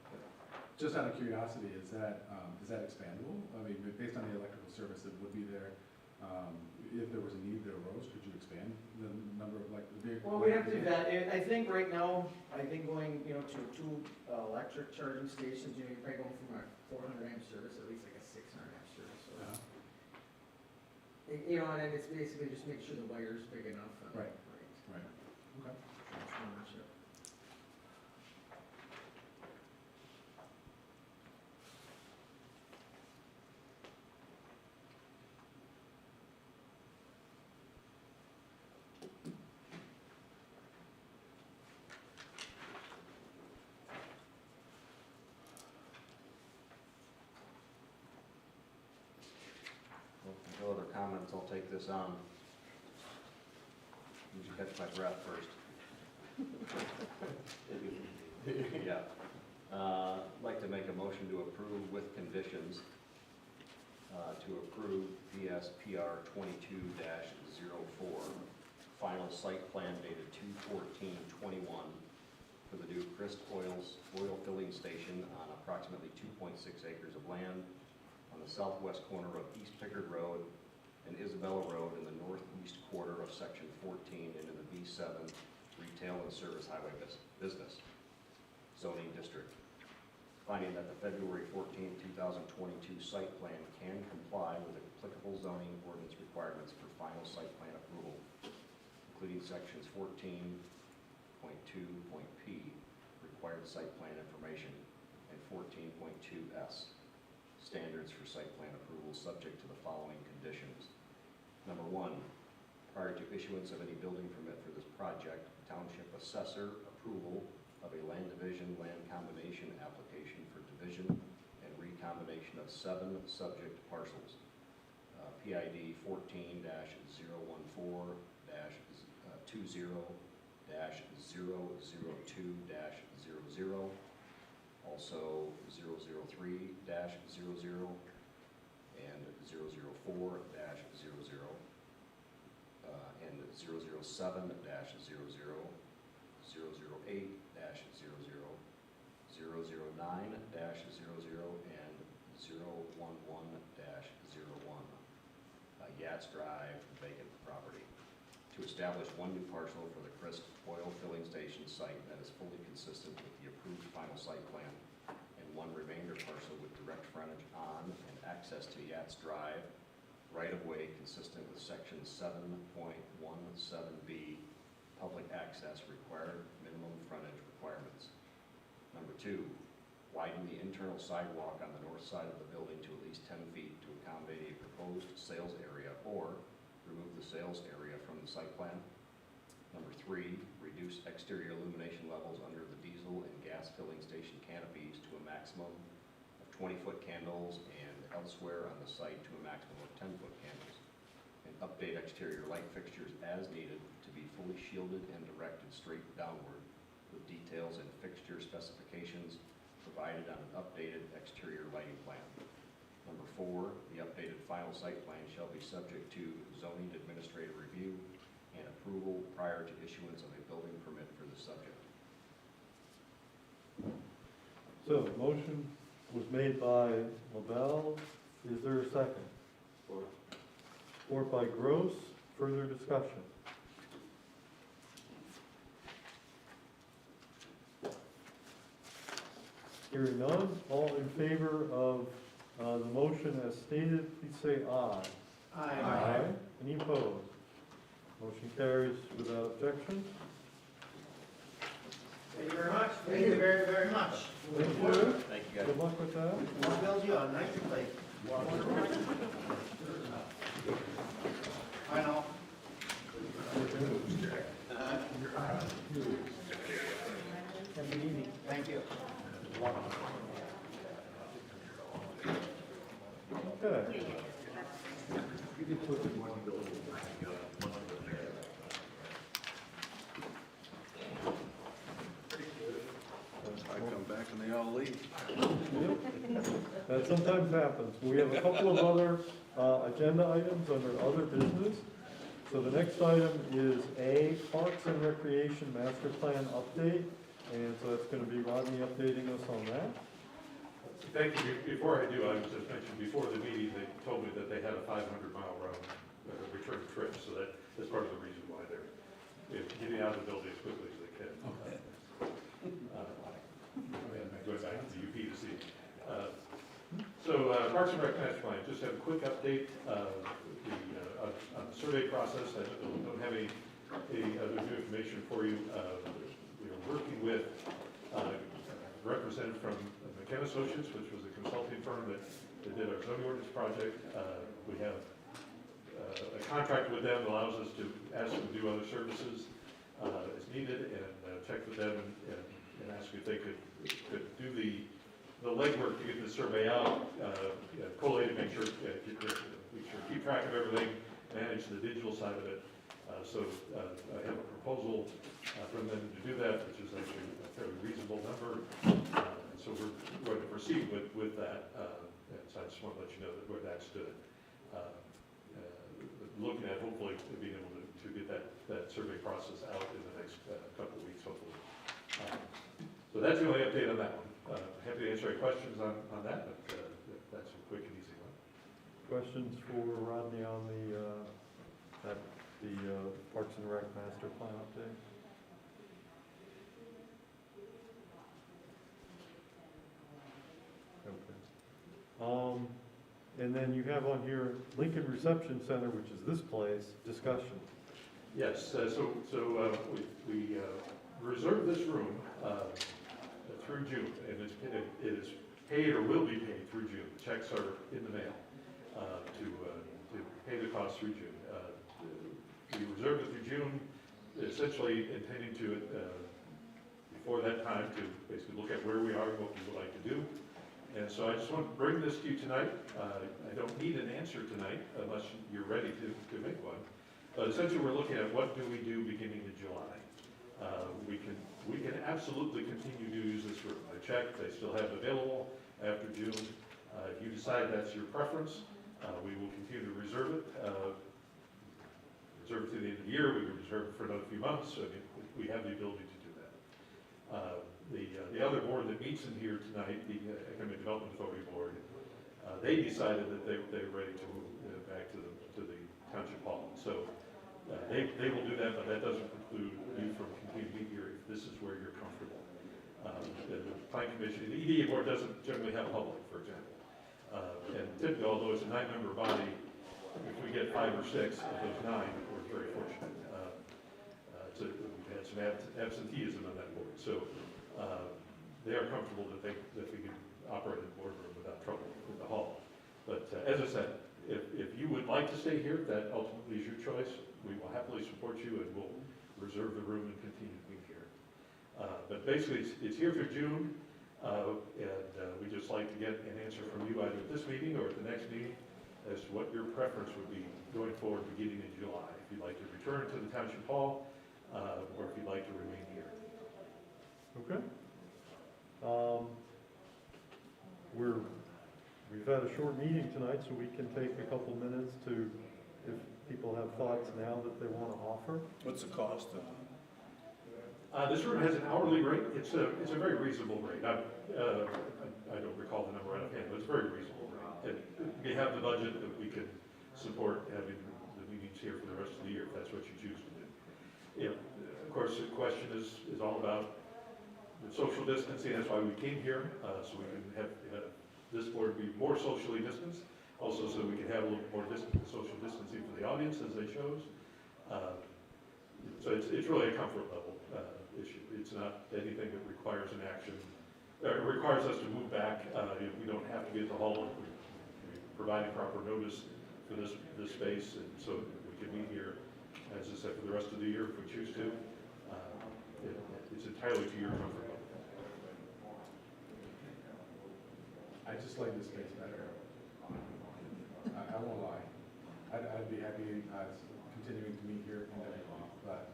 Just out of curiosity, is that expandable? I mean, based on the electrical service that would be there, if there was a need that arose, could you expand the number of vehicles? Well, we have to do that, and I think right now, I think going, to 2 electric charging stations, you're probably going from a 400 amp service, at least like a 600 amp service, so. Uh-huh. And then it's basically just make sure the wire's big enough. Right. Right, okay. Transformers, yeah. Well, if no other comments, I'll take this on. Need to catch my breath first. Yeah. I'd like to make a motion to approve with conditions, to approve PSPR 22-04, final site plan dated 2/14/21 for the new Christ oil filling station on approximately 2.6 acres of land on the southwest corner of East Pickard Road and Isabella Road in the northeast quarter of Section 14 into the B7 Retail and Service Highway Business Zoning District. Finding that the February 14, 2022 site plan can comply with applicable zoning ordinance requirements for final site plan approval, including Sections 14.2.p, required site plan information, and 14.2s, standards for site plan approval subject to the following conditions. Number 1, prior to issuance of any building permit for this project, Township Assessor approval of a land division land combination application for division and recombination of 7 subject parcels. PID 14-20-002-002-00, also 003-00 and 004-00, and 007-00, 008-00, 009-00, and 011-01, Yates Drive, vacant property. To establish 1 new parcel for the Christ oil filling station site that is fully consistent with the approved final site plan, and 1 remainder parcel with direct frontage on and access to Yates Drive, right-of-way consistent with Section 7.17B, public access required minimum frontage requirements. Number 2, widen the internal sidewalk on the north side of the building to at least 10 feet to accommodate a proposed sales area, or remove the sales area from the site plan. Number 3, reduce exterior illumination levels under the diesel and gas filling station canopies to a maximum of 20-foot candles and elsewhere on the site to a maximum of 10-foot candles. And update exterior light fixtures as needed to be fully shielded and directed straight downward, with details and fixture specifications provided on an updated exterior lighting plan. Number 4, the updated final site plan shall be subject to zoning administrative review and approval prior to issuance of a building permit for the subject. So, motion was made by LaBelle. Is there a second? Support by Gross. Further discussion? Hearing none, all in favor of the motion as stated, please say aye. Aye. Any opposed? Motion carries without objection. Thank you very much. Thank you very, very much. Thank you. Thank you, guys. Good luck with that. We'll build you a nice place. I know. Have a good evening. Thank you. Okay. I come back and they all leave. Yep. That sometimes happens. We have a couple of other agenda items under other business. So the next item is A, Parks and Recreation Master Plan Update. And so that's gonna be Rodney updating us on that. Thank you. Before I do, I was just mentioned before the meeting, they told me that they had a 500-mile round return trip, so that's part of the reason why they're getting out of the building as quickly as they can. Going back to the UP to see. So Parks and Rec Master Plan, just have a quick update on the survey process. I don't have any other new information for you. We are working with a representative from McKenna Associates, which was a consulting firm that did our zoning ordinance project. We have a contract with them that allows us to ask them to do other services as needed, and check with them and ask if they could do the legwork to get the survey out, collate it, make sure keep track of everything, manage the digital side of it. So I have a proposal from them to do that, which is actually a fairly reasonable number. So we're going to proceed with that. And so I just want to let you know that where that stood. Looking at hopefully being able to get that survey process out in the next couple of weeks, hopefully. So that's the only update on that one. Happy to answer any questions on that, but that's a quick and easy one. Questions for Rodney on the Parks and Rec Master Plan update? Okay. And then you have on here Lincoln Reception Center, which is this place, discussion. Yes, so we reserved this room through June, and it is paid or will be paid through June. Checks are in the mail to pay the cost through June. We reserved it through June, essentially intending to, before that time, to basically look at where we are and what we would like to do. And so I just want to bring this to you tonight. I don't need an answer tonight unless you're ready to make one. But essentially, we're looking at what do we do beginning in July. We can absolutely continue to use this room. I checked, they still have it available after June. If you decide that's your preference, we will continue to reserve it. Reserve it through the end of the year. We can reserve it for another few months. I mean, we have the ability to do that. The other board that meets in here tonight, the Economic Development Authority Board, they decided that they were ready to move back to the Township Hall. So they will do that, but that doesn't preclude you from continuing to meet here if this is where you're comfortable. The Plan Commission, the EDA board doesn't generally have public, for example. And typically, although it's a 9-member body, if we get 5 or 6 of those 9, we're very fortunate. We've had some absenteeism on that board. So they are comfortable that we can operate in the boardroom without trouble with the hall. But as I said, if you would like to stay here, that ultimately is your choice. We will happily support you, and we'll reserve the room and continue to meet here. But basically, it's here through June, and we'd just like to get an answer from you either at this meeting or at the next meeting as to what your preference would be going forward beginning in July. If you'd like to return to the Township Hall, or if you'd like to remain here. Okay. We've had a short meeting tonight, so we can take a couple minutes to, if people have thoughts now that they want to offer. What's the cost of it? This room has an hourly rate. It's a very reasonable rate. I don't recall the number right offhand, but it's a very reasonable rate. We have the budget that we can support having the meetings here for the rest of the year, if that's what you choose to do. Of course, the question is all about the social distancing. That's why we came here, so we can have this board be more socially distanced. Also, so we can have a little more social distancing for the audience as they chose. So it's really a comfort level issue. It's not anything that requires an action. It requires us to move back. We don't have to be at the hall. We're providing proper notice for this space, and so we can meet here, as I said, for the rest of the year if we choose to. It's entirely to your comfort level. I just like this space better. I won't lie. I'd be happy continuing to meet here indefinitely, but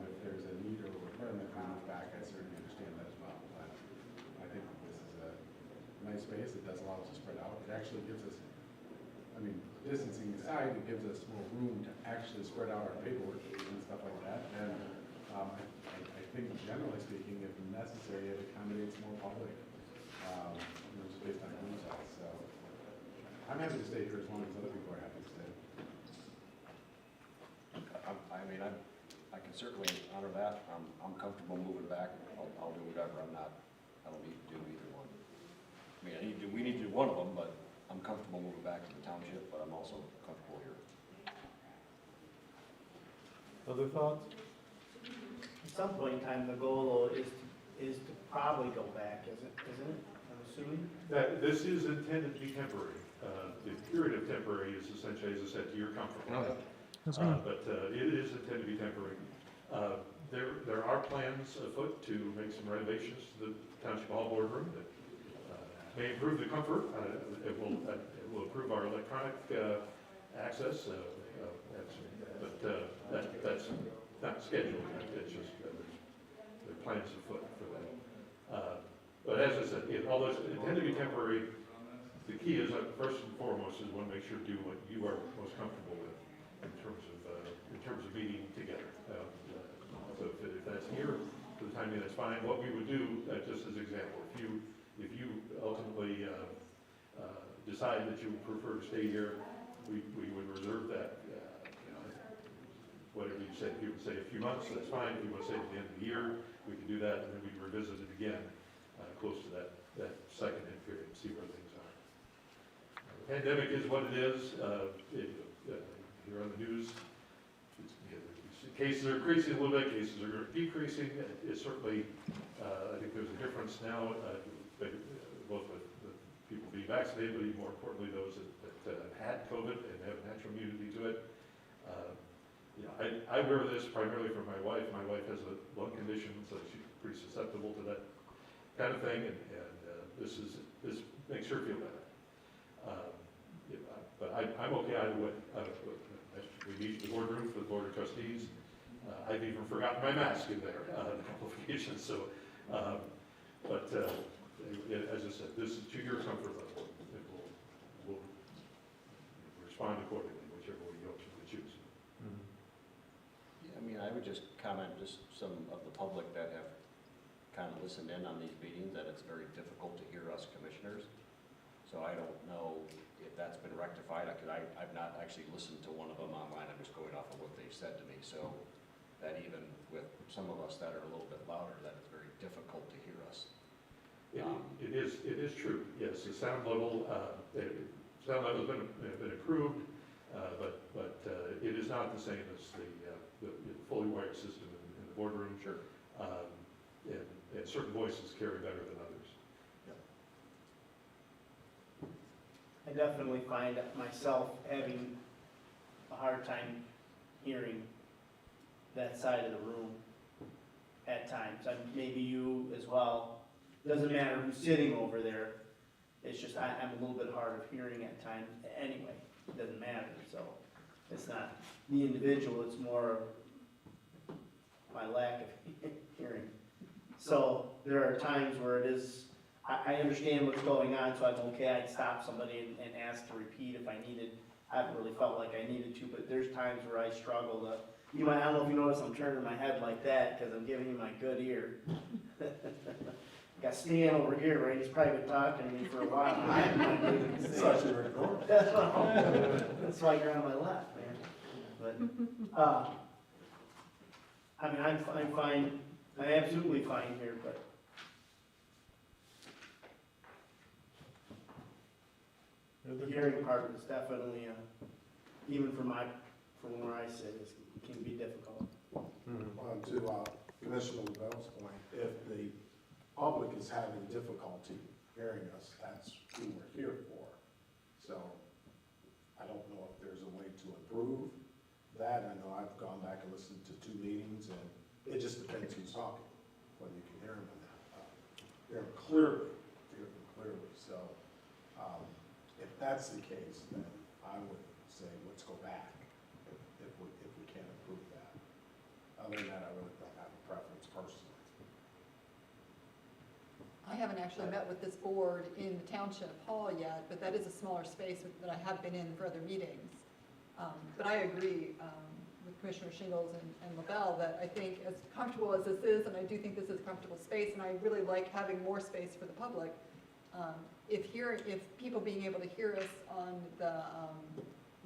if there's a need or requirement to move back, I certainly understand that as well. But I think that this is a nice space. It does allow us to spread out. It actually gives us, distancing aside, it gives us more room to actually spread out our paperwork and stuff like that. And I think generally speaking, if necessary, it accommodates more public, just based on room size, so. I'm happy to stay here as long as other people are happy to stay. I mean, I can certainly honor that. I'm comfortable moving back. I'll do whatever. I don't need to do either one. I mean, we need to do one of them, but I'm comfortable moving back to the township, but I'm also comfortable here. Other thoughts? At some point in time, the goal is to probably go back, isn't it? I'm assuming? That, this is intended to be temporary. The period of temporary is essentially, as I said, to your comfort. But it is intended to be temporary. There are plans afoot to make some renovations to the Township Hall boardroom that may improve the comfort. It will improve our electronic access, but that's not scheduled. It's just there are plans afoot for that. But as I said, although it's intended to be temporary, the key is, first and foremost, is want to make sure to do what you are most comfortable with in terms of meeting together. So if that's here for the time being, that's fine. What we would do, just as an example, if you ultimately decide that you would prefer to stay here, we would reserve that. Whatever you say, if you would say a few months, that's fine. If you want to say at the end of the year, we can do that, and then we revisit it again close to that second end period and see where things are. The pandemic is what it is. Here on the news, cases are increasing a little bit, cases are decreasing. It's certainly, I think there's a difference now, both with people being vaccinated, but even more importantly, those that had COVID and have natural immunity to it. I wear this primarily for my wife. My wife has a lung condition, so she's pretty susceptible to that kind of thing, and this makes her feel better. But I'm okay either way. We meet the boardroom for the board of trustees. I've even forgotten my mask in there on a couple of occasions. So, as I said, this is to your comfort level, and we'll respond accordingly, whichever way you ultimately choose. Yeah, I mean, I would just comment, just some of the public that have kind of listened in on these meetings, that it's very difficult to hear us commissioners. So I don't know if that's been rectified, because I've not actually listened to one of them online. I'm just going off of what they've said to me. So that even with some of us that are a little bit louder, that it's very difficult to hear us. It is true. Yes, the sound level has been improved, but it is not the same as the fully wired system in the boardroom. Sure. And certain voices carry better than others. I definitely find myself having a hard time hearing that side of the room at times. Maybe you as well. Doesn't matter who's sitting over there. It's just I'm a little bit hard of hearing at times. Anyway, it doesn't matter. So it's not the individual. It's more my lack of hearing. So there are times where it is. I understand what's going on, so I'm okay. I'd stop somebody and ask to repeat if I needed. I haven't really felt like I needed to, but there's times where I struggle to. I don't know if you notice I'm turning my head like that because I'm giving you my good ear. Got Stan over here, right? He's probably been talking to me for a while. That's why you're on my left, man. But I mean, I'm fine. I'm absolutely fine here, but. The hearing part is definitely, even from where I sit, can be difficult. To Commissioner LaBelle's point, if the public is having difficulty hearing us, that's who we're here for. So I don't know if there's a way to improve that. I know I've gone back and listened to 2 meetings, and it just depends who's talking, whether you can hear them or not. Hear them clearly. So if that's the case, then I would say let's go back if we can't improve that. Other than that, I really don't have a preference personally. I haven't actually met with this board in the Township Hall yet, but that is a smaller space that I have been in for other meetings. But I agree with Commissioner Shingles and LaBelle, that I think as comfortable as this is, and I do think this is a comfortable space, and I really like having more space for the public, if people being able to hear us on the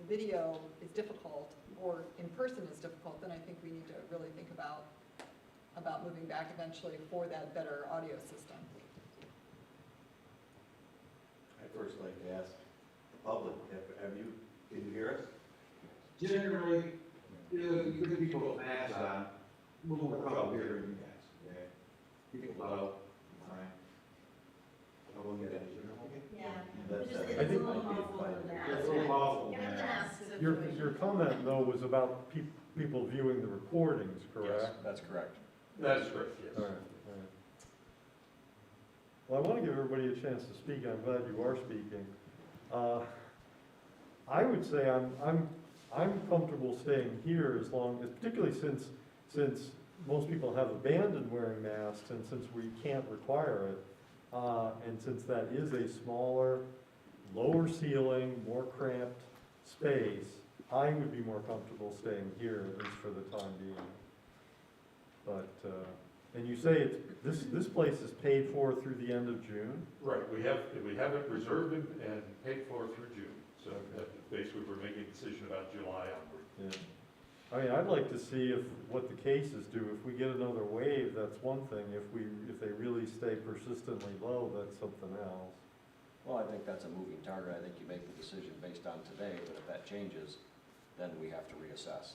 video is difficult, or in person is difficult, then I think we need to really think about moving back eventually for that better audio system. I'd first like to ask the public, can you hear us? Generally, you could people with masks on, a little more trouble hearing you guys. Okay. People loud, fine. I won't get any, okay? Yeah. That's, It's just- I it's a think- little muffled with the mask. It's a little muffled. You have to ask the Your situation. comment, though, was about people viewing the recordings, Yes, correct? that's correct. That is correct, yes. All right, all right. Well, I want to give everybody a chance to speak. I'm glad you are speaking. I would say I'm comfortable staying here as long as, particularly since most people have abandoned wearing masks, and since we can't require it, and since that is a smaller, lower ceiling, more cramped space, I would be more comfortable staying here, at least for the time being. But, and you say this place is paid for through the end of June? Right, we have it reserved and paid for through June, so basically we're making a decision about July onward. Yeah. I mean, I'd like to see what the cases do. If we get another wave, that's one thing. If they really stay persistently low, that's something else. Well, I think that's a moving target. I think you make the decision based on today, but if that changes, then we have to reassess.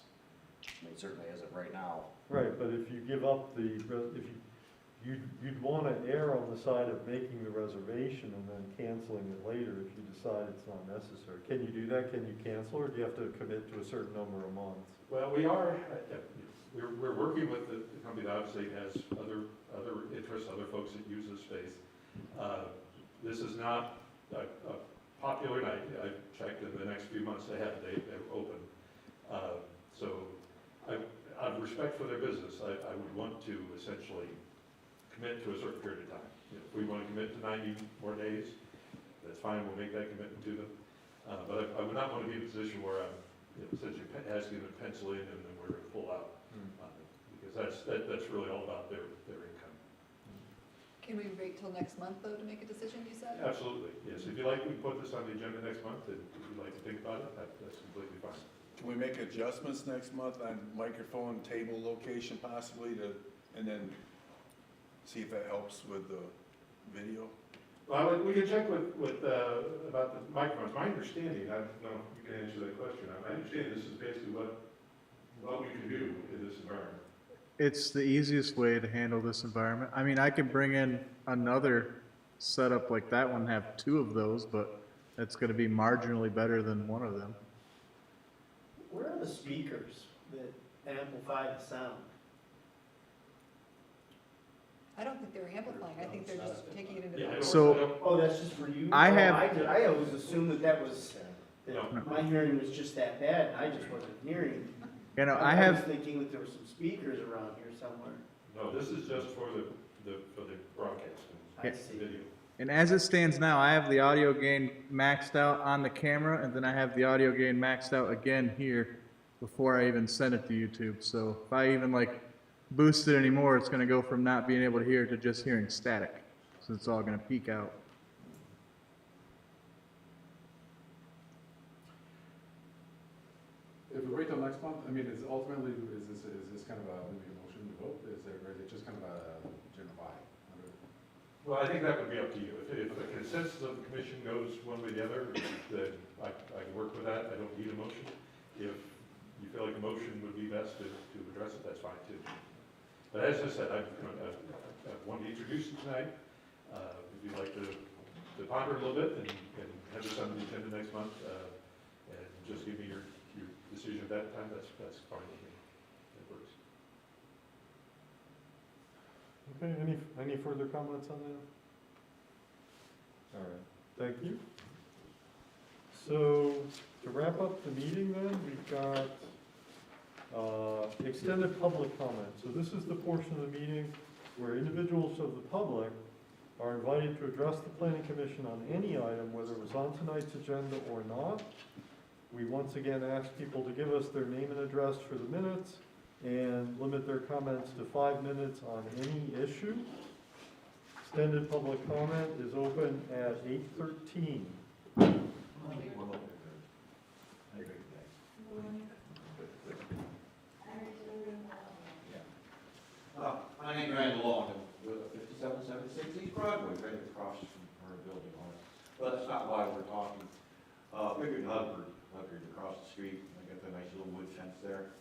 I mean, certainly as of right now. Right, but if you give up you'd want to err on the side of making the reservation and then canceling it later if you decide it's not necessary. Can you do that? Can you cancel, or do you have to commit to a certain number of months? Well, we're working with the company that obviously has other interests, other folks that use this space. This is not a popular night. I checked in the next few months they're open. So out of respect for their business, I would want to essentially commit to a certain period of time. If we want to commit to 90 more days, that's fine, we'll make that commitment to them. But I would not want to be in a position where I'm essentially asking them to pencil in and then we're going to pull out. Because that's really all about their income. Can we wait till next month, though, to make a decision, you said? Absolutely, yes. If you like, we can put this on the agenda next month, and if you'd like to think about it, that's completely fine. Can we make adjustments next month on microphone, table location possibly and then see if that helps with the video? Well, we can check with about the microphones. My understanding, I don't know if you can answer that question. I understand this is basically what we can do in this environment. It's the easiest way to handle this environment. I mean, I could bring in another setup like that one, have two of those, but it's going to be marginally better than one of them. Where are the speakers that amplify the sound? I don't think they're amplifying, I think they're just taking it into. Yeah, So- Oh, that's just for you? I Oh, have- I always assumed that was, No. my hearing was just that bad, and I just wasn't hearing. You know, I I was have, thinking that there were some speakers around here somewhere. No, this is just for the broadcast I and see. video. and as it stands now, I have the audio gain maxed out on the camera, and then I have the audio gain maxed out again here before I even send it to YouTube. So if I even boost it anymore, it's going to go from not being able to hear to just hearing static. So it's all going to peak out. If we wait till next month, I mean, is this kind of maybe a motion to vote? Or is it just kind of a general buy? Well, I think that would be up to you. If the consensus of the commission goes one way or the other, then I can work with that. I don't need a motion. If you feel like a motion would be best to address it, that's fine too. But as I said, I wanted to introduce you tonight. If you'd like to ponder a little bit and have this on the agenda next month, and just give me your decision at that time, that's fine with me. That works. Okay, any further comments on that? All right, thank you. So, to wrap up the meeting then, we've got extended public comment. So this is the portion of the meeting where individuals of the public are invited to address the planning commission on any item, whether it was on tonight's agenda or not. We once again ask people to give us their name and address for the minutes and limit their comments to 5 minutes on any issue. Extended public comment is open at 8:13. My name is Randall Long, with 5776 East Broadway, right across from our building on it. But that's not why we're talking. Figured Hudford across the street, they got the nice little wood fence there.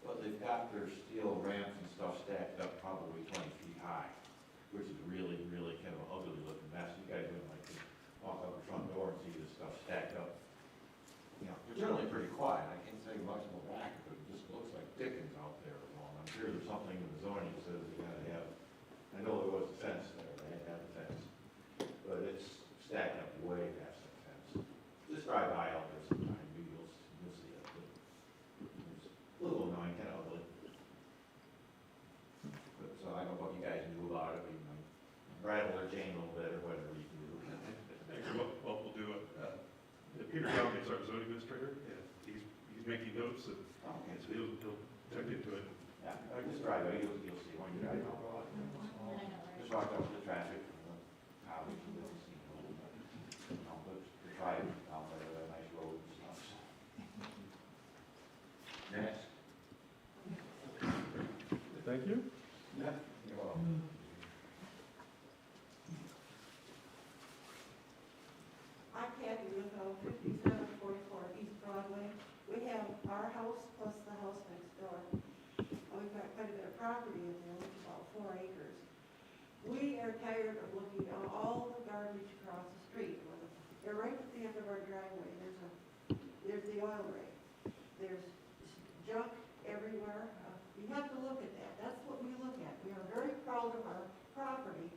But they've got their steel ramps and stuff stacked up probably 20 feet high, which is really, really kind of an ugly looking mess. You guys wouldn't like to walk out the front door and see this stuff stacked up. You know, they're generally pretty quiet. I can't say much more back, but it just looks like Dickens out there. I'm sure there's something in the zoning that says you gotta have, I know there was a fence there, they had to have a fence, but it's stacked up way past that fence. Just drive by out there sometime, you'll see it. But it's a little annoying, kind of ugly. But, so I don't know what you guys knew about it, but you might rattle or chain a little bit or whatever you can do. Actually, what we'll do, Peter Young is our zoning administrator, and he's making notes, and Okay. so he'll check into it. Yeah, just drive by, you'll see when you drive out. Just watch out for the traffic, college, and business, but the drive down there, that nice road and stuff. Next. Thank you. Yeah, you're welcome. I'm Kathy Rizzo, 5744 East Broadway. We have our house plus the house next door. We've got quite a bit of property in there, which is about 4 acres. We are tired of looking at all the garbage across the street. They're right at the end of our driveway. There's the oil rig. There's junk everywhere. You have to look at that. That's what we look at. We are very proud of our property.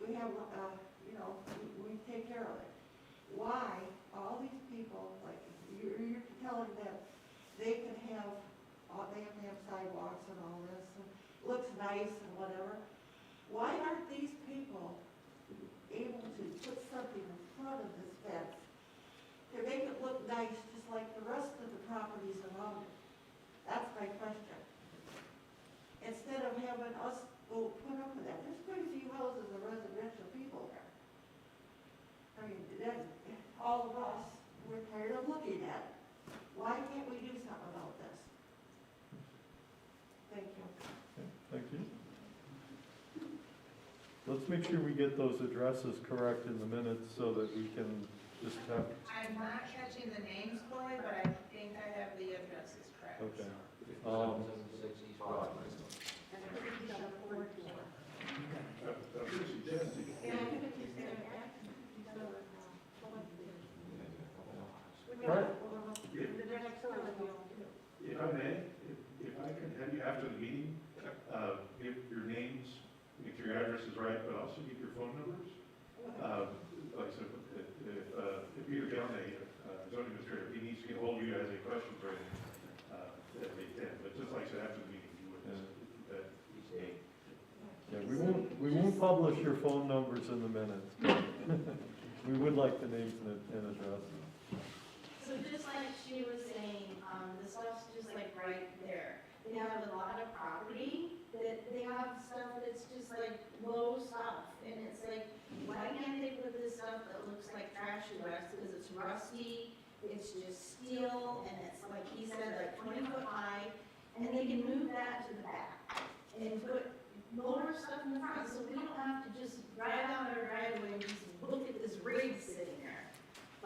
We have, we take care of it. Why all these people, like, you're telling them they can have, they have to have sidewalks and all this, and looks nice and whatever. Why aren't these people able to put something in front of this fence to make it look nice, just like the rest of the properties around it? That's my question. Instead of having us go put up with that, there's quite a few houses of residential people there. I mean, all of us, we're tired of looking at it. Why can't we do something about this? Thank you. Okay, thank you. Let's make sure we get those addresses correct in the minutes so that we can just have, I'm not catching the names, Chloe, but I think I have the addresses correct. okay. 5776 East Broadway. Right. If I may, if I can have you after the meeting, give your names, make sure your address is right, but also give your phone numbers. Like I said, if Peter Young, a zoning administrator, if he needs to get hold of you, has any questions or anything, that he can. But just like I said, after the meeting, you would keep that. Yeah, we won't publish your phone numbers in the minutes. We would like the names and addresses. So just like she was saying, the stuff's just like right there. They have a lot of property, that they have stuff that's just like low stuff. And it's like, why can't they put this stuff that looks like trash to us, because it's rusty, it's just steel, and it's like he said, like 20 foot high, and they can move that to the back and put lower stuff in the front, so we don't have to just drive down our driveway and just look at this rig sitting there.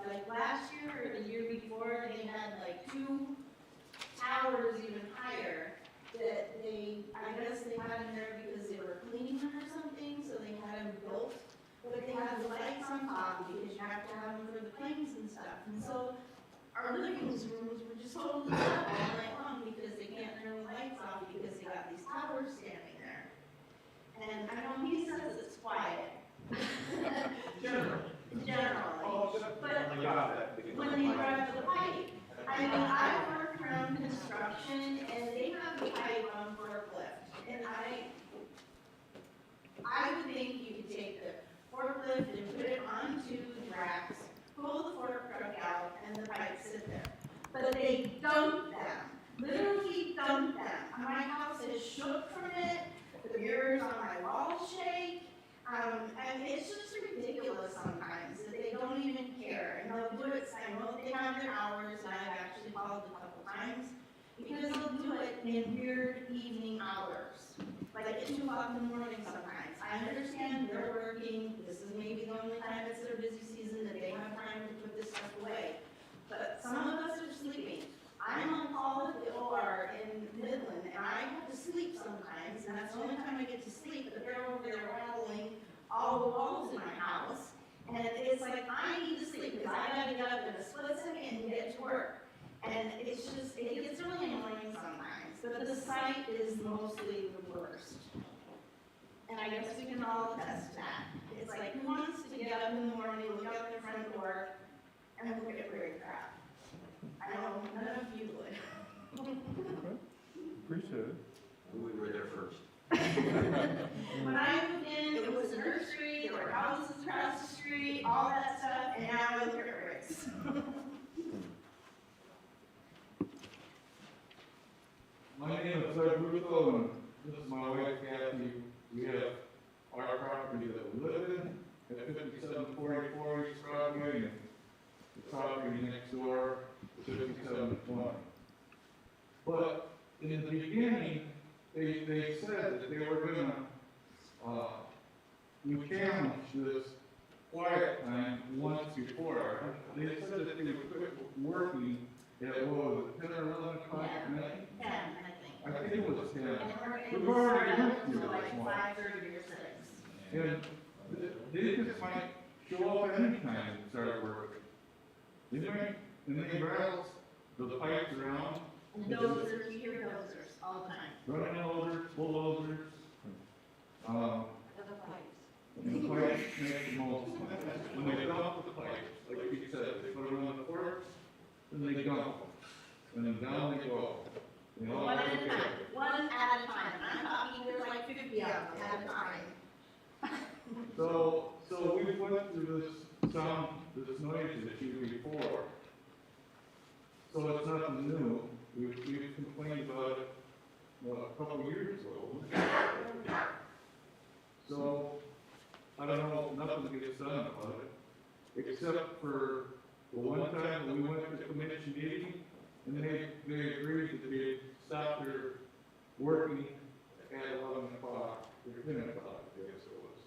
Like last year or the year before, they had like 2 towers even higher that I guess they had in there because they were cleaning them or something, so they had them built. But they had the lights on top because you have to have them for the planes and stuff. And so our living rooms were just totally up all night long because they can't turn the lights off because they got these towers standing there. And I know he says it's quiet. Generally. But when they drive the pipe, I mean, I've worked around construction and they have the pipe on forklift. And I would think you could take the forklift and put it onto the racks, pull the fork truck out, and the pipe sit there. But sometimes, because they'll do it in weird evening hours, like at 2 o'clock in the morning sometimes. I understand they're working, this is maybe the only time it's their busy season that they have time to put this stuff away. But some of us are sleeping. I'm on call at the OR in Midland, and I have to sleep sometimes, and that's the only time I get to sleep, but they're over there rattling all the walls in my house. And it's like, I need to sleep, because I gotta get up in a split second and get to work. And it's just, it gets really annoying sometimes, but the site is mostly the worst. And I guess we can all attest to that. It's like, who wants to get up in the morning, look out their front door, and look at weird crap? I know none of you would. Appreciate it. We were there first. When I moved in, it was a nursery, there were houses across the street, all that stuff, and now I look at bricks. My name is Doug Russo, and this is my wife Kathy. We have our property that we live in at 5744 East Broadway, and the property next door is 5720. But in the beginning, they said that they were gonna, we challenged this quiet time once before. They said that they would quit working at, what was it, 10 or 11 o'clock at night? 10, I think. I think it was 10. And We've already went through until this like one. 5:30 or 6. And they just might show up anytime and start working. They might, and they rattle the pipes around. And dozers, you hear dozers all the time. Running loaders, bulldozers. The pipes. And the pipes make the most sense. When they dump the pipes, like you said, they put them on the forks, and they dump them. And then down they go. And all One that at a together. time, one at a time. I'm talking, there's like 50 of them at a time. So we went through this noise issue before. So it's nothing new. We've complained about it, well, a couple of years ago. So, I don't know, nothing gets done about it, except for the one time that we went to the commission meeting, and they agreed that they stopped their working at 11 o'clock, or 10 o'clock, I guess it was.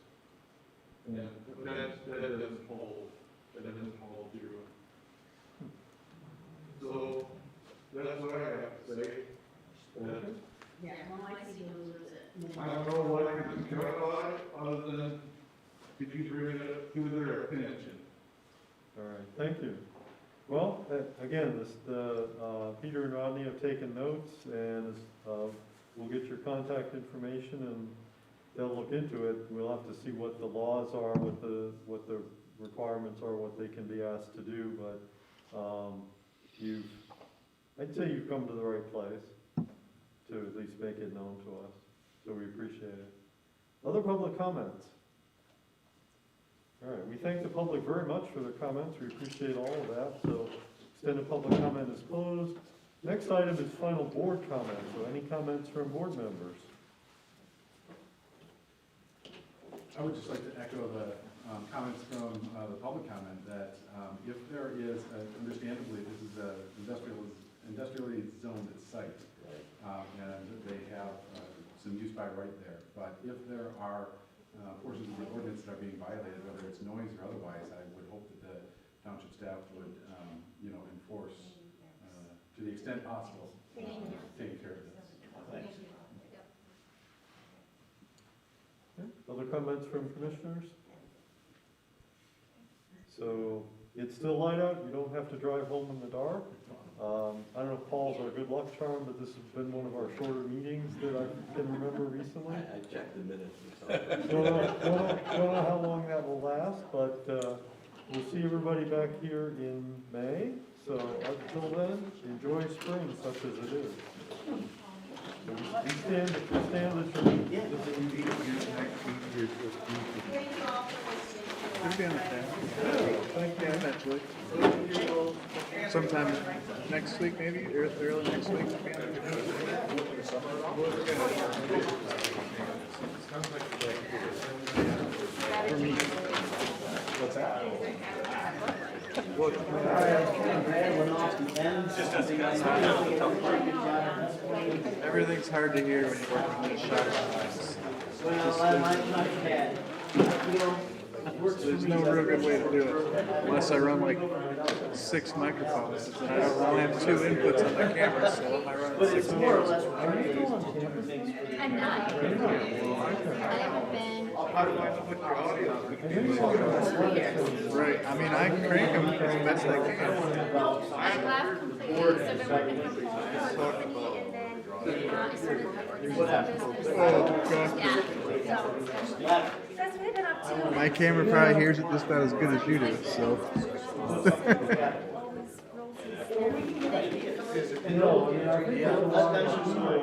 And that doesn't hold, true. So, that's what I have to say. Yeah, well, I see dozers at. I don't know what I can do about it, other than, did you bring it up to their attention? All right, thank you. Well, again, Peter and Rodney have taken notes, and we'll get your contact information, and they'll look into it. We'll have to see what the laws are, what the requirements are, what they can be asked to do, but I'd say you've come to the right place to at least make it known to us, so we appreciate it. Other public comments? All right, we thank the public very much for their comments, we appreciate all of that, so extended public comment is closed. Next item is final board comments, so any comments from board members? I would just like to echo the comments from the public comment that if there is, understandably, this is a industrially zoned site, and they have some use by right there. But if there are portions of the ordinance that are being violated, whether it's noise or otherwise, I would hope that the township staff would, enforce to the extent possible, taking care of this. Thanks. Okay, other comments from commissioners? So, it's still light out, you don't have to drive home in the dark. I don't know if Paul's our good luck charm, but this has been one of our shorter meetings that I can remember recently. I checked the minutes. Don't know how long that will last, but we'll see everybody back here in May. So until then, enjoy spring such as it is. So we stand adjourned. Thank you all for listening. Thank you, eventually. Sometime next week, maybe, or early next week. For me. What's that? Everything's hard to hear when you're working in a shop. Well, mine's not bad. You know, it works for There's me. no real good way to do it, unless I run like 6 microphones. And I only have 2 inputs on my camera, so if I run But 6 it's more or cameras. less. Things for you. I'm not. I haven't been. How do I know what your audio is? Right, I mean, I crank them as best I can. I left completely, so I've been working from home for a company, and then I started my business. Yeah, so that's what I've been up to. My camera probably hears it just about as good as you do, so. No, I mean, I think Yeah, that's usually.